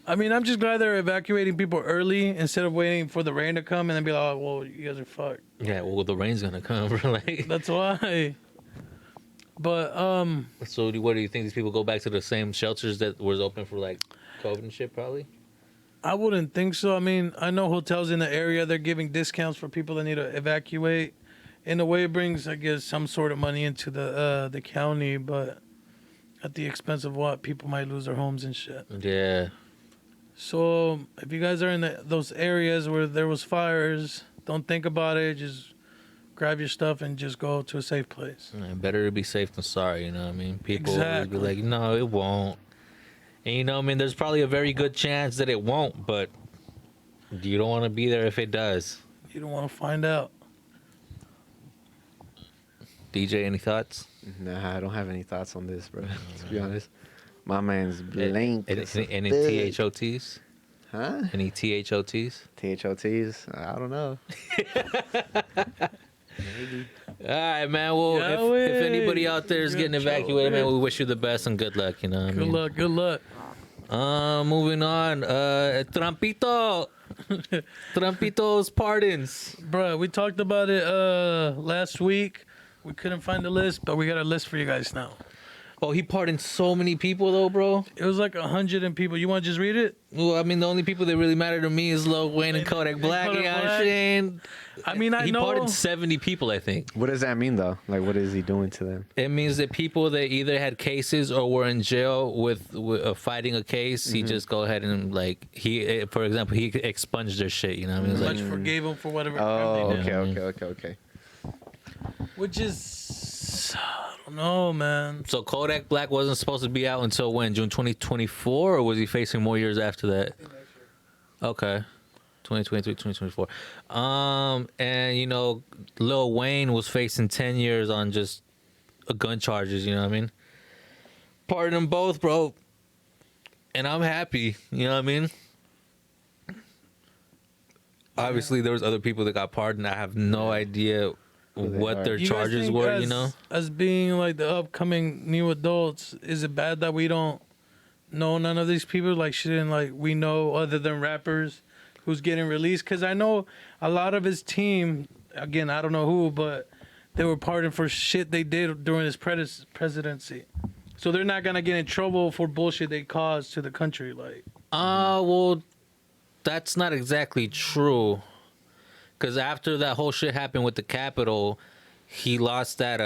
I mean, I'm just glad they're evacuating people early instead of waiting for the rain to come and then be like, oh, well, you guys are fucked. Yeah, well, the rain's gonna come. Bro. Like, That's why. But, so what do you think? These people go back to the same shelters that was open for like COVID and shit? Probably. I wouldn't think so. I mean, I know hotels in the area, they're giving discounts for people that need to evacuate. In a way, it brings, I guess, some sort of money into the county, but at the expense of what? People might lose their homes and shit. Yeah. So if you guys are in those areas where there was fires, don't think about it. Just grab your stuff and just go to a safe place. Yeah, better to be safe than sorry, you know what I mean? People Exactly. will be like, no, it won't. And you know what I mean? There's probably a very good chance that it won't, but you don't want to be there if it does. You don't want to find out. DJ, any thoughts? Nah, I don't have any thoughts on this, bro. To be honest, my man's blank. Any as a bitch. THOTs? Huh? Any THOTs? THOTs? I don't know. All right, man. Well, Yeah, if anybody out there is Good getting show, evacuated, man, man. we wish you the best and good luck, you know what I Good mean? luck. Good luck. Moving on. Trumpito. Trumpito's pardons. Bruh, we talked about it last week. We couldn't find the list, but we got a list for you guys now. Oh, he pardoned so many people though, bro. It was like 100 and people. You want to just read it? Well, I mean, the only people that really matter to me is Lil Wayne and Kodak Black. Kodak You know what I'm Black. saying? I mean, I He know. pardoned 70 people, I think. What does that mean though? Like, what is he doing to them? It means that people that either had cases or were in jail with fighting a case, he just go ahead and like for example, he expunged their shit. You know what I mean? It's Much like, forgave them for whatever Oh, crime they did. okay. Which is, I don't know, man. so Kodak Black wasn't supposed to be out until when? June 2024, or was he facing more years after that? Okay. 2023, 2024. And you know, Lil Wayne was facing 10 years on just gun charges, you know what I mean? Pardon them both, bro. And I'm happy, you know what I mean? Obviously, there was other people that got pardoned. I have no idea what are. their You guys charges think were, as, you know? As being like the upcoming new adults, is it bad that we don't know none of these people? Like, shouldn't like we know other than rappers who's getting released? Because I know a lot of his team. Again, I don't know who, but they were pardoned for shit they did during his presidency. So they're not gonna get in trouble for bullshit they caused to the country. Like, Well, that's not exactly true. Because after that whole shit happened with the Capitol, he lost that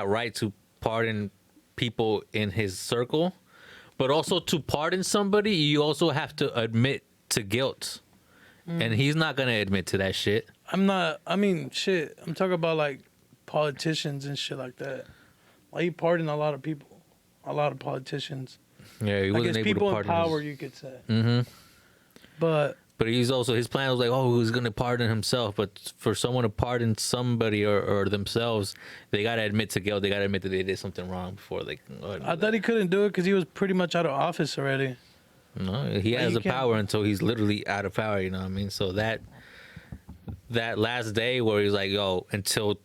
right to pardon people in his circle. But also to pardon somebody, you also have to admit to guilt. And he's not gonna admit to that shit. I'm not. I mean, shit. I'm talking about like politicians and shit like that. Like, he pardoned a lot of people, a lot of politicians. Yeah, he I wasn't guess able people to in pardon power, his... you could say. Mm-hmm. But But he's also, his plan was like, oh, he's gonna pardon himself. But for someone to pardon somebody or themselves, they gotta admit to guilt. They gotta admit that they did something wrong before they can go ahead and I do thought that. he couldn't do it because he was pretty much out of office already. No, he has you the can't- power until he's literally out of power. You know what I mean? So that last day where he's like, yo, until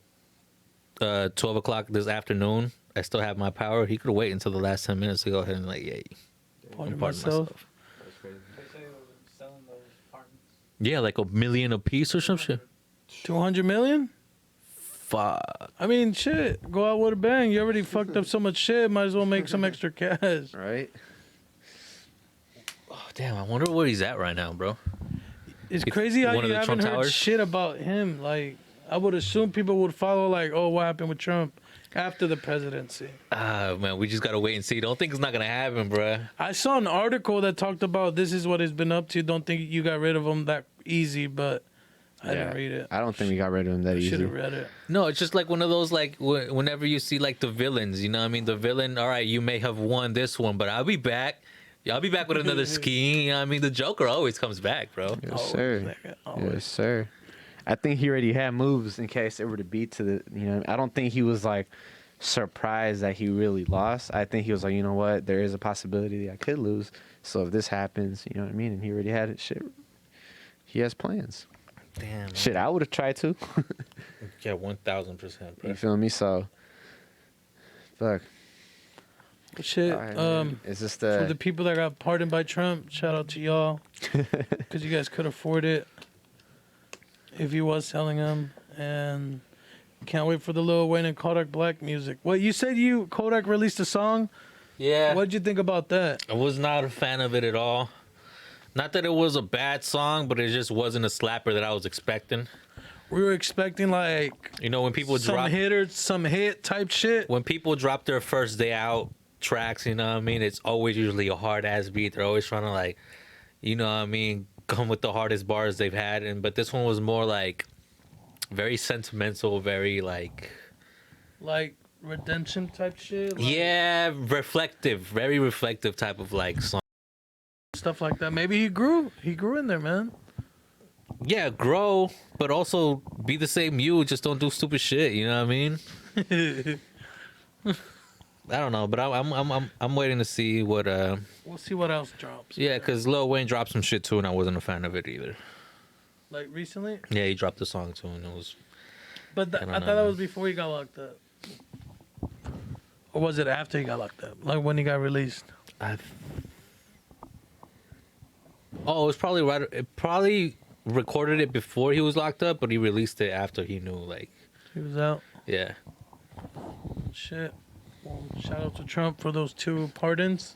12 o'clock this afternoon, I still have my power. He could wait until the last 10 minutes to go ahead and like, yay, Pardon pardon myself. myself. They say they were selling those pardons. Yeah, like $1 million a piece or some shit. 200 million? Fuck. I mean, shit. Go out with a bang. You already fucked up so much shit. Might as well make some extra cash. Right? Oh, damn, I wonder where he's at right now, bro. It's It's crazy how one of you the haven't Trump heard towers? shit about him. Like, I would assume people would follow, like, oh, what happened with Trump after the presidency. Ah, man, we just gotta wait and see. Don't think it's not gonna happen, bro. I saw an article that talked about this is what he's been up to. Don't think you got rid of him that easy, but I didn't read it. I don't think we got rid of him that Should easy. have read it. No, it's just like one of those, like, whenever you see, like, the villains, you know what I mean? The villain, all right, you may have won this one, but I'll be back. I'll be back with another scheme. You know what I mean? The Joker always comes back, bro. Yes, sir. Always. Yes, sir. I think he already had moves in case it were to beat to the, you know, I don't think he was like surprised that he really lost. I think he was like, you know what, there is a possibility that I could lose. So if this happens, you know what I mean? And he already had it. Shit. He has plans. Damn. Man. Shit, I would have tried to. Yeah, 1,000%, bro. You feel me? So, fuck. Shit. All right, man. Is this the, For the people that got pardoned by Trump, shout out to y'all. Because you guys could afford it if he was selling them. And can't wait for the Lil Wayne and Kodak Black music. What, you said Kodak released a song? Yeah. What'd you think about that? I was not a fan of it at all. Not that it was a bad song, but it just wasn't a slapper that I was expecting. We were expecting like You know, when people drop some hit type shit. when people drop their first day out tracks, you know what I mean? It's always usually a hard ass beat. They're always trying to, like, you know what I mean, come with the hardest bars they've had. But this one was more like very sentimental, very like Redemption type shit. Like, yeah, reflective, very reflective type of like song. stuff like that. Maybe he grew in there, man. Yeah, grow, but also be the same you. Just don't do stupid shit. You know what I mean? I don't know, but I'm waiting to see what. We'll see what else drops. Yeah, because Lil Wayne dropped some shit too, and I wasn't a fan of it either. Like recently, Yeah, he dropped the song too, and it was. but I don't I know, thought that man. was before he got locked up, or was it after he got locked up? Like when he got released? Oh, it was probably right. It probably recorded it before he was locked up, but he released it after he knew. Like, He was out. yeah. shit. Well, shout out to Trump for those 2 pardons.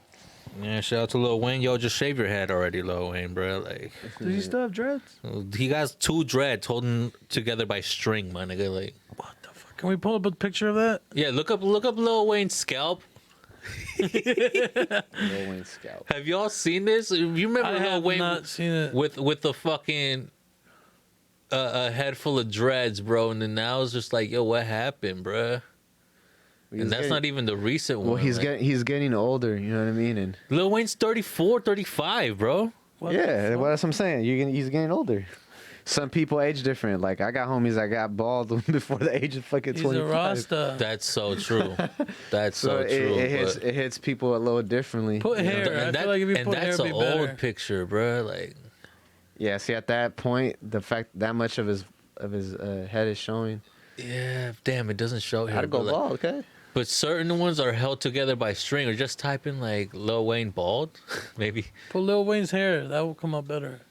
Yeah, shout out to Lil Wayne. Yo, just shave your head already, Lil Wayne, bro. Like, Does he still have dreads? he got 2 dreads holding together by string, my nigga. Like, What the fuck? Can we pull up a picture of that? yeah, look up Lil Wayne's scalp. Lil Wayne's scalp. Have y'all seen this? You remember I Lil have Wayne not seen it. with the fucking a head full of dreads, bro? And then now it's just like, yo, what happened, bro? And that's not even the recent one. Well, he's like, he's getting older. You know what I mean? And Lil Wayne's 34, 35, bro. What yeah, the well, fuck? that's what I'm saying. He's getting older. Some people age different. Like I got homies that got bald before the age of fucking He's 25. a Rasta. That's so true. That's So so true. it hits people a little differently. Put you know? hair. I feel like if you put hair, that's it'd be an better. old picture, bro. Like, Yeah, see at that point, the fact that much of his head is showing. yeah, damn, it doesn't show here. I'd go but, like, bald, okay? but certain ones are held together by string, or just type in like Lil Wayne bald, maybe. Put Lil Wayne's hair. That will come out better.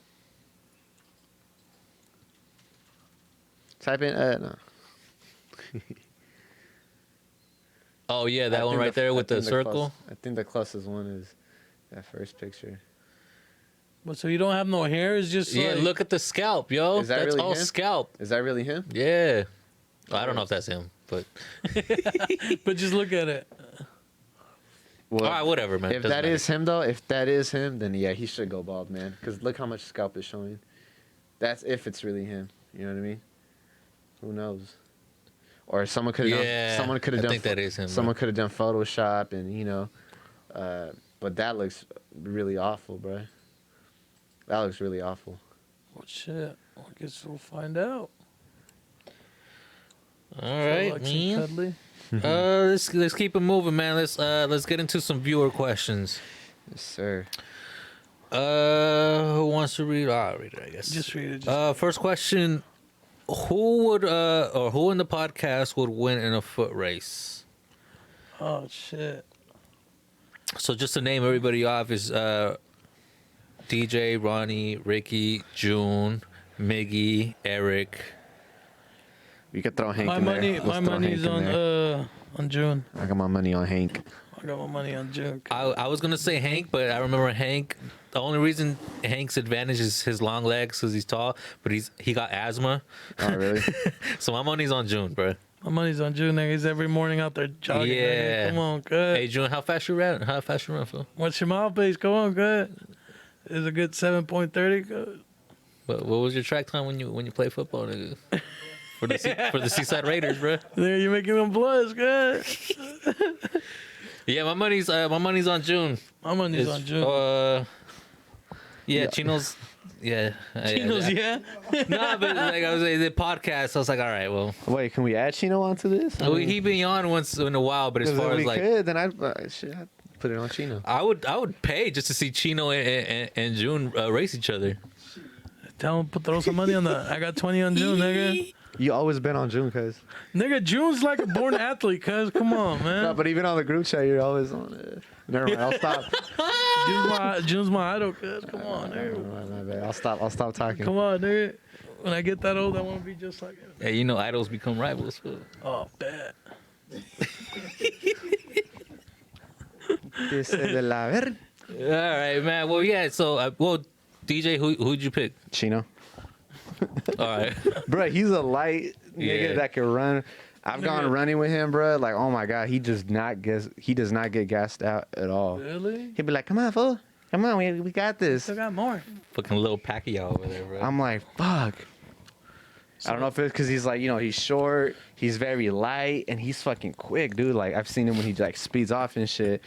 Type in no. Oh yeah, that I one think right there I with the think circle. I think the closest one is that first picture. But so you don't have no hair? It's just Yeah, like, look at the scalp, yo. Is that That's really all him? scalp. Is that really him? Yeah. I don't know if that's him, but But just look at it. Well, all right, whatever, man. if Doesn't that matter. is him though, if that is him, then yeah, he should go bald, man. Because look how much scalp is showing. That's if it's really him. You know what I mean? Who knows? Or someone could have Yeah, done. Someone could have I done. think that is him, bro. Someone could have done Photoshop, and but that looks really awful, bro. That looks really awful. Well, shit. Well, I guess we'll find out. All right, Alexi man. Cuddly. Let's keep it moving, man. Let's get into some viewer questions. Yes, sir. Who wants to read? I'll read it, I guess. Just read it. First question: who would or who in the podcast would win in a foot race? Oh, shit. So just to name everybody off is DJ, Ronnie, Ricky, June, Miggy, Eric. You could throw Hank My in money, there. my Let's throw money's Hank in there. on June. I got my money on Hank. I got my money on June. I was gonna say Hank, but I remember Hank. The only reason Hank's advantage is his long legs because he's tall, but he got asthma. Oh, really? So my money's on June, bro. My money's on June. Nigga. He's every morning out there jogging. Yeah. Nigga. Come on, good. Hey June, how fast you run? How fast you run, Phil? What's your mile pace? Come on, good. Is a good 7.30. Good. What was your track time when you play football, nigga? For the Seaside Raiders, bro. There, you're making them blush. Good. Yeah, my money's on June. My money's on June. Yeah, Yeah. Chino's. Yeah, Chinos, yeah. No, but like I was saying, the podcast. I was like, all right, well, Wait, can we add Chino onto this? he been on once in a while, but as 'cause far if as we like, could, then I'd put it on Chino. I would pay just to see Chino and June race each other. Tell him throw some money on that. I got 20 on June, nigga. You always been on June, cuz. Nigga, June's like a born athlete, cuz. Come on, man. No, but even on the group chat, you're always on it. Never mind, I'll stop. June's my idol, cuz. Come on, nigga. My bad. I'll stop talking. Come on, nigga. When I get that old, I want to be just like him. Hey, you know, idols become rivals. Fool. Oh, bad. This is de la ver- All right, man. Well, yeah. So, DJ, who'd you pick? Chino. All right. Bro, he's a light nigga Yeah. that can run. I've gone running with him, bro. Like, oh my god, he does not get gassed out at all. Really? He'd be like, "Come on, fool. Come on, we got this." Still got more. Fucking little Pacquiao over there, bro. I'm like, fuck. I don't know if it's because he's like, he's short, he's very light, and he's fucking quick, dude. Like, I've seen him when he like speeds off and shit.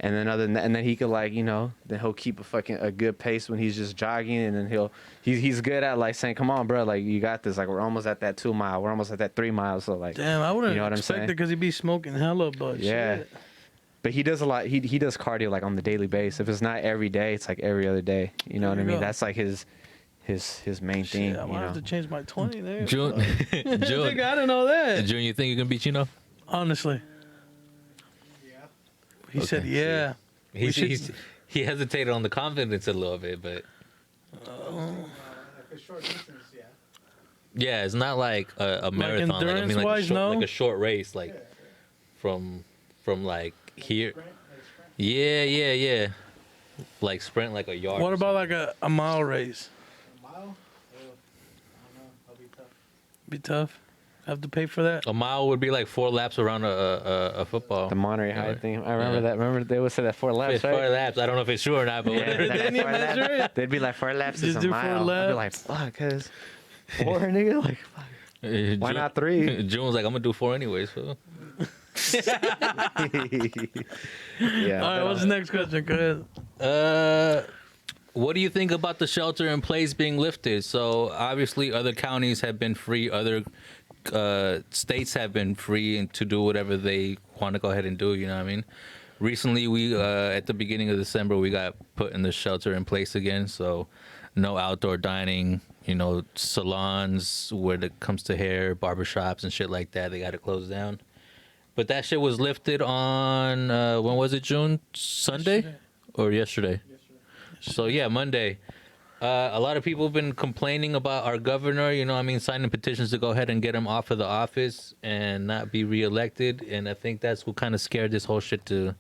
And then other than that, and then he could like, then he'll keep a good pace when he's just jogging, and then he's good at like saying, "Come on, bro, like you got this. Like we're almost at that 2 mile, we're almost at that 3 miles." So like, Damn, I wouldn't You know what I'm expect saying? it because he'd be smoking hella, but Yeah. shit. but he does a lot. He does cardio like on the daily basis. If it's not every day, it's like every other day. You know what I There you mean? go. That's like his main thing. Shit, I might have to change my 20 there. June, Nigga, June, I didn't know that. June. You think you can beat Chino? Honestly. He said, Okay, yeah. We should- He hesitated on the confidence a little bit, but Like a short distance, yeah. yeah, it's not like a marathon. Like, I mean, like endurance-wise, no? like a short race. Like like here. Sprint, like sprint. Yeah. Like sprint like a yard. What or about something. like a mile race? A mile? I don't know. That'll be tough. Be tough. Have to pay for that. A mile would be like 4 laps around a football. The Monterey High Right. thing. I remember Yeah. that. Remember they would say that 4 laps, It's 4 right? laps. I don't know if it's true or not, but Yeah, whatever. they'd Didn't be you like 4 measure laps. it? They'd be like 4 laps is Just a do 4 mile. I'd be like, laps. fuck, cuz 4 nigga, like fuck. Why not 3? June was like, I'm gonna do 4 anyways. So. Yeah. All right, what's the next question? Go ahead. What do you think about the shelter in place being lifted? So obviously, other counties have been free. Other states have been free and to do whatever they want to go ahead and do. You know what I mean? Recently, we at the beginning of December, we got put in the shelter in place again. So no outdoor dining. You know, salons where it comes to hair, barbershops and shit like that, they got to close down. But that shit was lifted on when was it? June? Sunday Yesterday. or yesterday? Yesterday. So yeah, Monday. A lot of people have been complaining about our governor, you know what I mean, signing petitions to go ahead and get him off of the office and not be reelected. And I think that's what kind of scared this whole shit to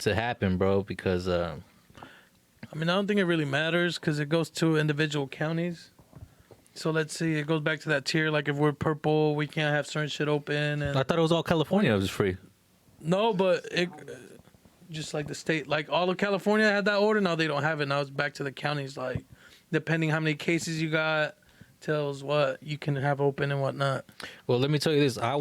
happen, bro, because I mean, I don't think it really matters because it goes to individual counties. So let's see, it goes back to that tier. Like if we're purple, we can't have certain shit open. And I thought it was all California. It was free. no, but it just like the state, like all of California had that order. Now they don't have it. Now it's back to the counties. Like depending how many cases you got, tells what you can have open and whatnot. Well, let me tell you this. I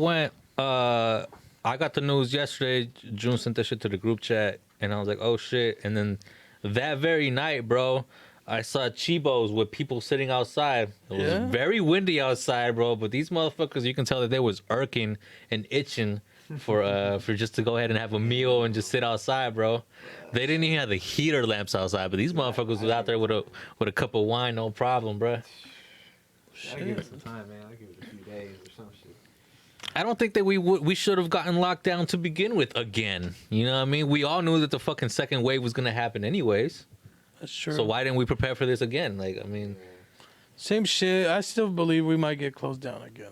got the news yesterday. June sent that shit to the group chat, and I was like, oh shit. And then that very night, bro, I saw Chibos with people sitting outside. It was Yeah? very windy outside, bro. But these motherfuckers, you can tell that they was irking and itching for just to go ahead and have a meal and just sit outside, bro. They didn't even have the heater lamps outside, but these motherfuckers was out there with a cup of wine, no problem, bro. I'll give it some time, man. I'll give it a few days or some shit. I don't think that we should have gotten locked down to begin with again. You know what I mean? We all knew that the fucking second wave was gonna happen anyways. That's true. So why didn't we prepare for this again? Like, I mean, Same shit. I still believe we might get closed down again.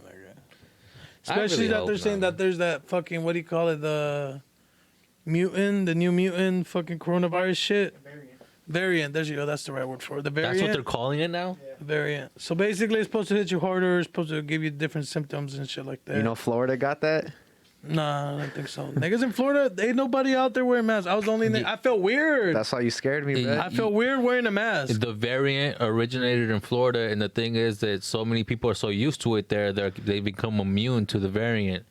Especially really that they're hope saying not. that there's that fucking, what do you call it? The new mutant fucking coronavirus shit. Variant. There you go. That's the right word for it. The variant. that's what they're calling it now. Variant. So basically, it's supposed to hit you harder. It's supposed to give you different symptoms and shit like that. You know, Florida got that. Nah, I don't think so. Niggas in Florida, ain't nobody out there wearing masks. I was the only nigga. I felt weird. That's why you scared me, bro. I felt weird wearing a mask. The variant originated in Florida, and the thing is that so many people are so used to it there, they become immune to the variant.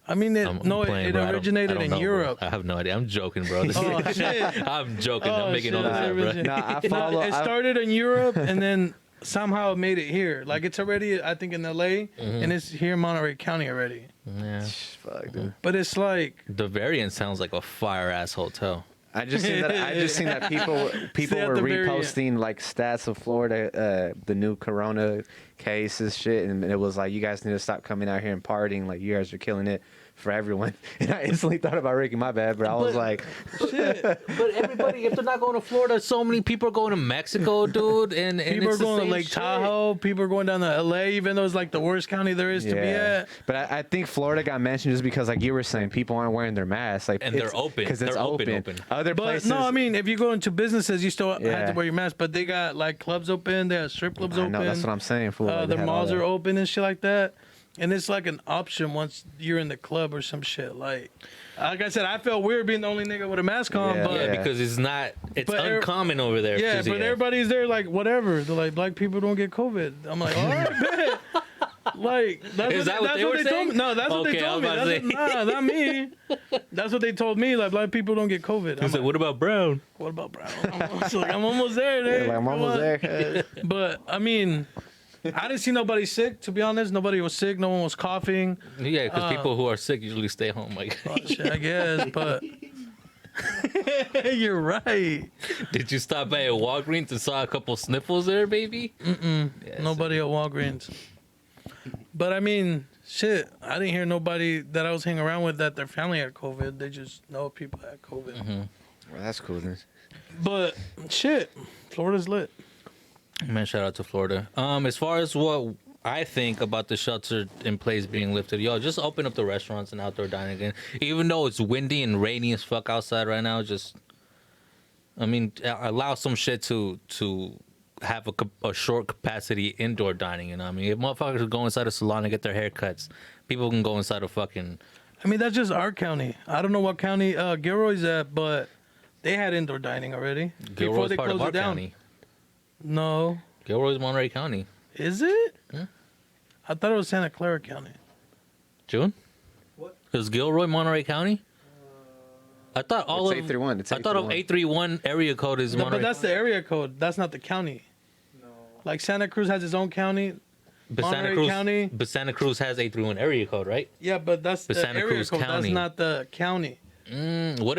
I mean, it I'm playing, it bro. I don't originated in know, bro. Europe. I have no idea. I'm joking, bro. Oh, shit. I'm joking. Oh, I'm making all shit. this up, bro. Nah, I follow. It started in Europe and then somehow it made it here. Like it's already, I think, in LA and it's here in Monterey County already. Yeah. Fuck, dude. But it's like, The variant sounds like a fire ass hotel. I just seen that people Stay were at the very end. reposting like stats of Florida, the new corona cases, shit, and it was like, you guys need to stop coming out here and partying. Like, you guys are killing it for everyone. And I instantly thought about Ricky. My bad, but I was like, shit. But everybody, if they're not going to Florida, so many people are going to Mexico, dude. And People it's are the going to same Lake shit. Tahoe. People are going down to LA, even though it's like the worst county there is to be yeah. at. But I think Florida got mentioned just because, like you were saying, people aren't wearing their masks. Like, And they're open. because it's They're open, open. open. Other But places. no, I mean, if you go into businesses, you still have Yeah. to wear your mask. But they got like clubs open. They have strip clubs I open. know, that's what I'm saying. Fool. Like, they The had all malls that. are open and shit like that. And it's like an option once you're in the club or some shit. Like I said, I felt weird being the only nigga with a mask on. Yeah. But Yeah, because it's But uncommon over there. yeah, 'cause, but everybody's there like whatever. They're like, black people don't get COVID. I'm like, all right, bet. Like that's Is that what they were told saying? me. No, that's what Okay, they I told was me. about to That's say. nah, not me. That's what they told me. Like black people don't get COVID. I'm He's like, like, what about Brown? what about Brown? I'm almost there. Yeah, Dude. like, I'm Come almost on. there. But I mean, I didn't see nobody sick. To be honest, nobody was sick. No one was coughing. Yeah, because people who are sick usually stay home. Like, Oh, shit, I guess, but you're right. did you stop by a Walgreens and saw a couple sniffles there, baby? Yeah, Nobody at Walgreens. But I mean, shit, I didn't hear nobody that I was hanging around with that their family had COVID. They just know people had COVID. Well, that's cool. Then. But shit, Florida's lit. Man, shout out to Florida. As far as what I think about the shelter in place being lifted. Yo, just open up the restaurants and outdoor dining again. Even though it's windy and rainy as fuck outside right now, allow some shit to have a short capacity indoor dining. You know what I mean? If motherfuckers go inside a salon and get their haircuts, people can go inside a fucking... I mean, that's just our county. I don't know what county Gilroy's at, but they had indoor dining already. Gilroy's part of our county. No. Gilroy's Monterey County. Is it? Yeah. I thought it was Santa Clara County. June? What? Is Gilroy Monterey County? I thought all It's of 831. It's I thought of 831 area code is No, Monterey. but that's the area code. That's not the county. No. Like Santa Cruz has its own county. Monterey County. But Santa Cruz has 831 area code, right? Yeah, but that's But the Santa area Cruz code. County. That's not the county. What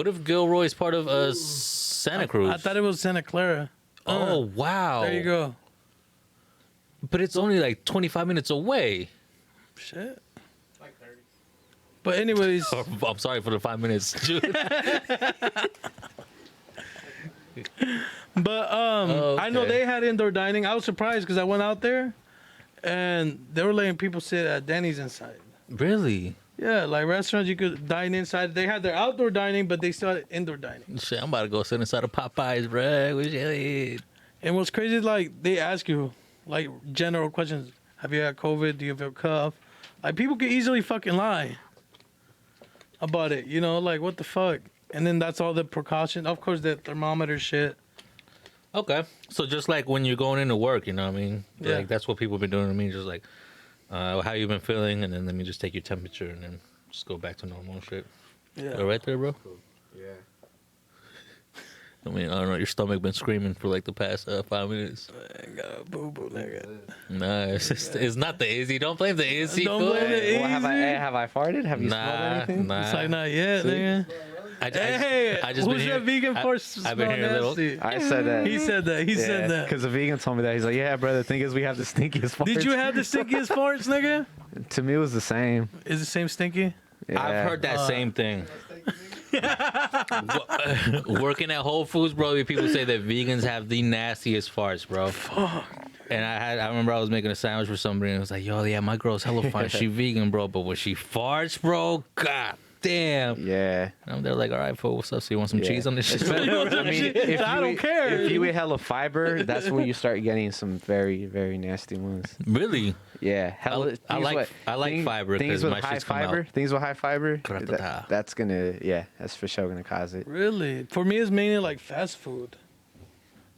if Gilroy is part of Santa Cruz? I thought it was Santa Clara. Oh wow! There you go. But it's only like 25 minutes away. Shit. Like 30. But anyways, Oh, I'm sorry for the 5 minutes, dude. but I know Okay. they had indoor dining. I was surprised because I went out there, and they were letting people sit at Denny's inside. Really? Yeah, like restaurants you could dine inside. They had their outdoor dining, but they still had indoor dining. Shit, I'm about to go sit inside of Popeyes, bro. What you- And what's crazy is like they ask you like general questions. Have you had COVID? Do you have a cough? Like people could easily fucking lie about it. You know, like what the fuck? And then that's all the precaution. Of course, the thermometer shit. Okay. So just like when you're going into work, you know what I mean? Yeah. Like that's what people been doing to me. Just like, how you been feeling? And then let me just take your temperature and then just go back to normal shit. Yeah. All right there, bro? Yeah. I mean, I don't know. Your stomach been screaming for like the past 5 minutes. I got a boo-boo, nigga. Nah, it's not the Izzy. Don't blame the Izzy. Don't fool. blame the Well, have I farted? Have you smelled Nah, anything? nah. It's like not yet, nigga. Hey, Who's that vegan force I've been smell hearing a little. nasty? I said that. He said that. He said that. Because a vegan told me that. He's like, yeah, bro, the thing is we have the stinkiest farts. Did you have the stinkiest farts, nigga? To me, it was the same. Is the same stinky? Yeah. I've heard that same thing. Working at Whole Foods, bro, people say that vegans have the nastiest farts, bro. Fuck. And I remember I was making a sandwich for somebody and I was like, yo, yeah, my girl's hella fine. She vegan, bro, but when she farts, bro, god damn. Yeah. And they're like, all right, fool, what's up? So you want some Yeah. cheese on this shit? I mean, if I you don't eat- care. If you eat hella fiber, that's when you start getting some very, very nasty ones. Really? Yeah, hella. I like fiber Things 'cause with my high shit's come fiber. out. Things with high fiber. Gratata. That's gonna. Yeah, that's for sure gonna cause it. Really? For me, it's mainly like fast food.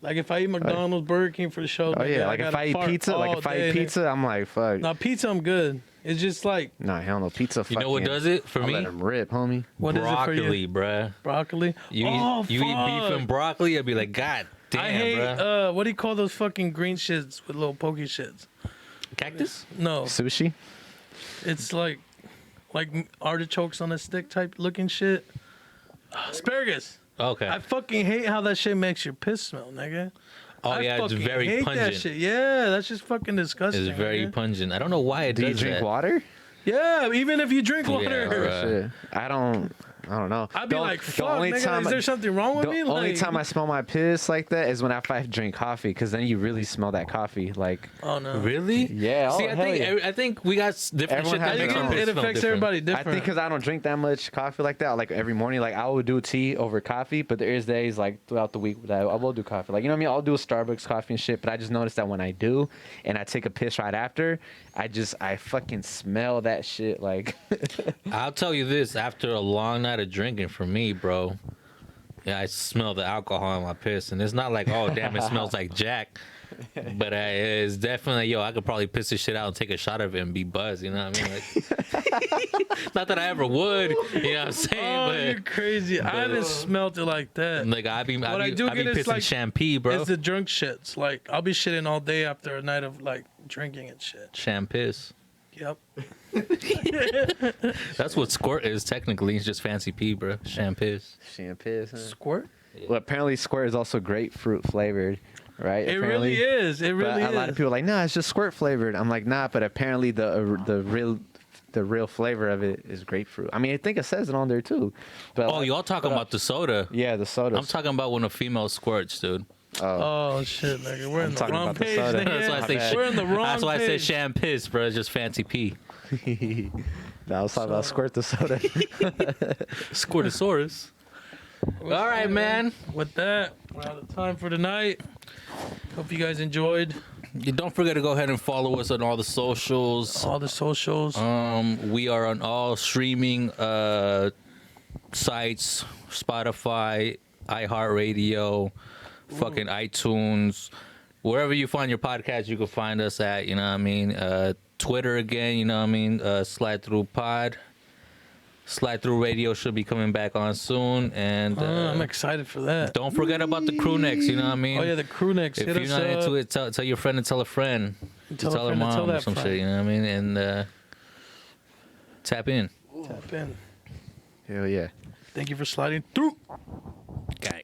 Like if I eat McDonald's, Burger King for the show. Oh yeah, like if gotta I eat fart pizza, all like if I day, eat pizza, I'm like fuck. Now pizza, I'm good. It's just like Nah, hell no, pizza. You know what does it for I'll me? let him rip, homie. what is it for Broccoli, you? bruh. Broccoli. You oh, eat beef fuck. and broccoli, I'd be like, God damn, I hate bruh. what do you call those fucking green shits with little pokey shits? Cactus? No, Sushi. it's like artichokes on a stick type looking shit. Asparagus. Okay. I fucking hate how that shit makes your piss smell, nigga. Oh I yeah, it's fucking very hate pungent. That shit. Yeah, that's just fucking disgusting. It's very nigga. pungent. I don't know why it Do you does drink that. water? Yeah, even if you drink water. bruh. Shit. I don't know. I'd be The- like, the fuck, only nigga, time is I- there something wrong with The me? only Like, time I smell my piss like that is when I drink coffee, because then you really smell that coffee. Like, oh no. Really? yeah. See, oh, I hell think yeah. I think we got different Everyone shit has that I their makes think our own. piss it smell affects different. everybody I different. think because I don't drink that much coffee like that. Like every morning, like I would do tea over coffee, but there is days like throughout the week that I will do coffee. Like you know what I mean? I'll do a Starbucks coffee and shit. But I just noticed that when I do, and I take a piss right after, I fucking smell that shit. Like I'll tell you this: after a long night of drinking, for me, bro, yeah, I smell the alcohol in my piss, and it's not like, oh damn, it smells like Jack. But it's definitely, yo, I could probably piss this shit out and take a shot of it and be buzzed. You know what I mean? Like, not that I ever would. You know what I'm saying? Oh, but you're crazy. I haven't smelt it like that. like I be What I do get is, pissing like, champagne, bro. It's the drunk shits. Like I'll be shitting all day after a night of like drinking and shit. Champiss. Yep. That's what squirt is technically. It's just fancy pee, bro. Champiss. champagne. Huh? Squirt. Well, apparently squirt is also grapefruit flavored, right? It Apparently. really is. It really But is. a lot of people are like, nah, it's just squirt flavored. I'm like, nah, but apparently the real flavor of it is grapefruit. I mean, I think it says it on there too. But Oh, y'all talking about the soda? yeah, the soda. I'm talking about when a female squirts, dude. Oh, Oh shit, nigga, we're in the talking wrong about the page. soda. Nigga. That's why I say We're in the wrong. That's why I said page. sham piss, bro. It's just fancy P. I was talking about squirt the soda. Squirtosaurus. All right, man. With that, we're out of time for tonight. Hope you guys enjoyed You don't forget to go ahead and follow us on all the socials. all the socials. We are on all streaming sites, Spotify, iHeartRadio, fucking iTunes, wherever you find your podcast, you can find us at. You know what I mean? Twitter again. You know what I mean? Slide Through Pod. Slide Through Radio should be coming back on soon, and I'm excited for that. don't forget about the Crewnecks. You know what I mean? Oh yeah, the Crewnecks. If Hit you're us not up. into it, tell your friend and tell a friend. Tell a Tell her friend to tell mom or that some friend. shit. You know what I mean? And tap in. Tap in. Hell yeah. Thank you for sliding through. Okay.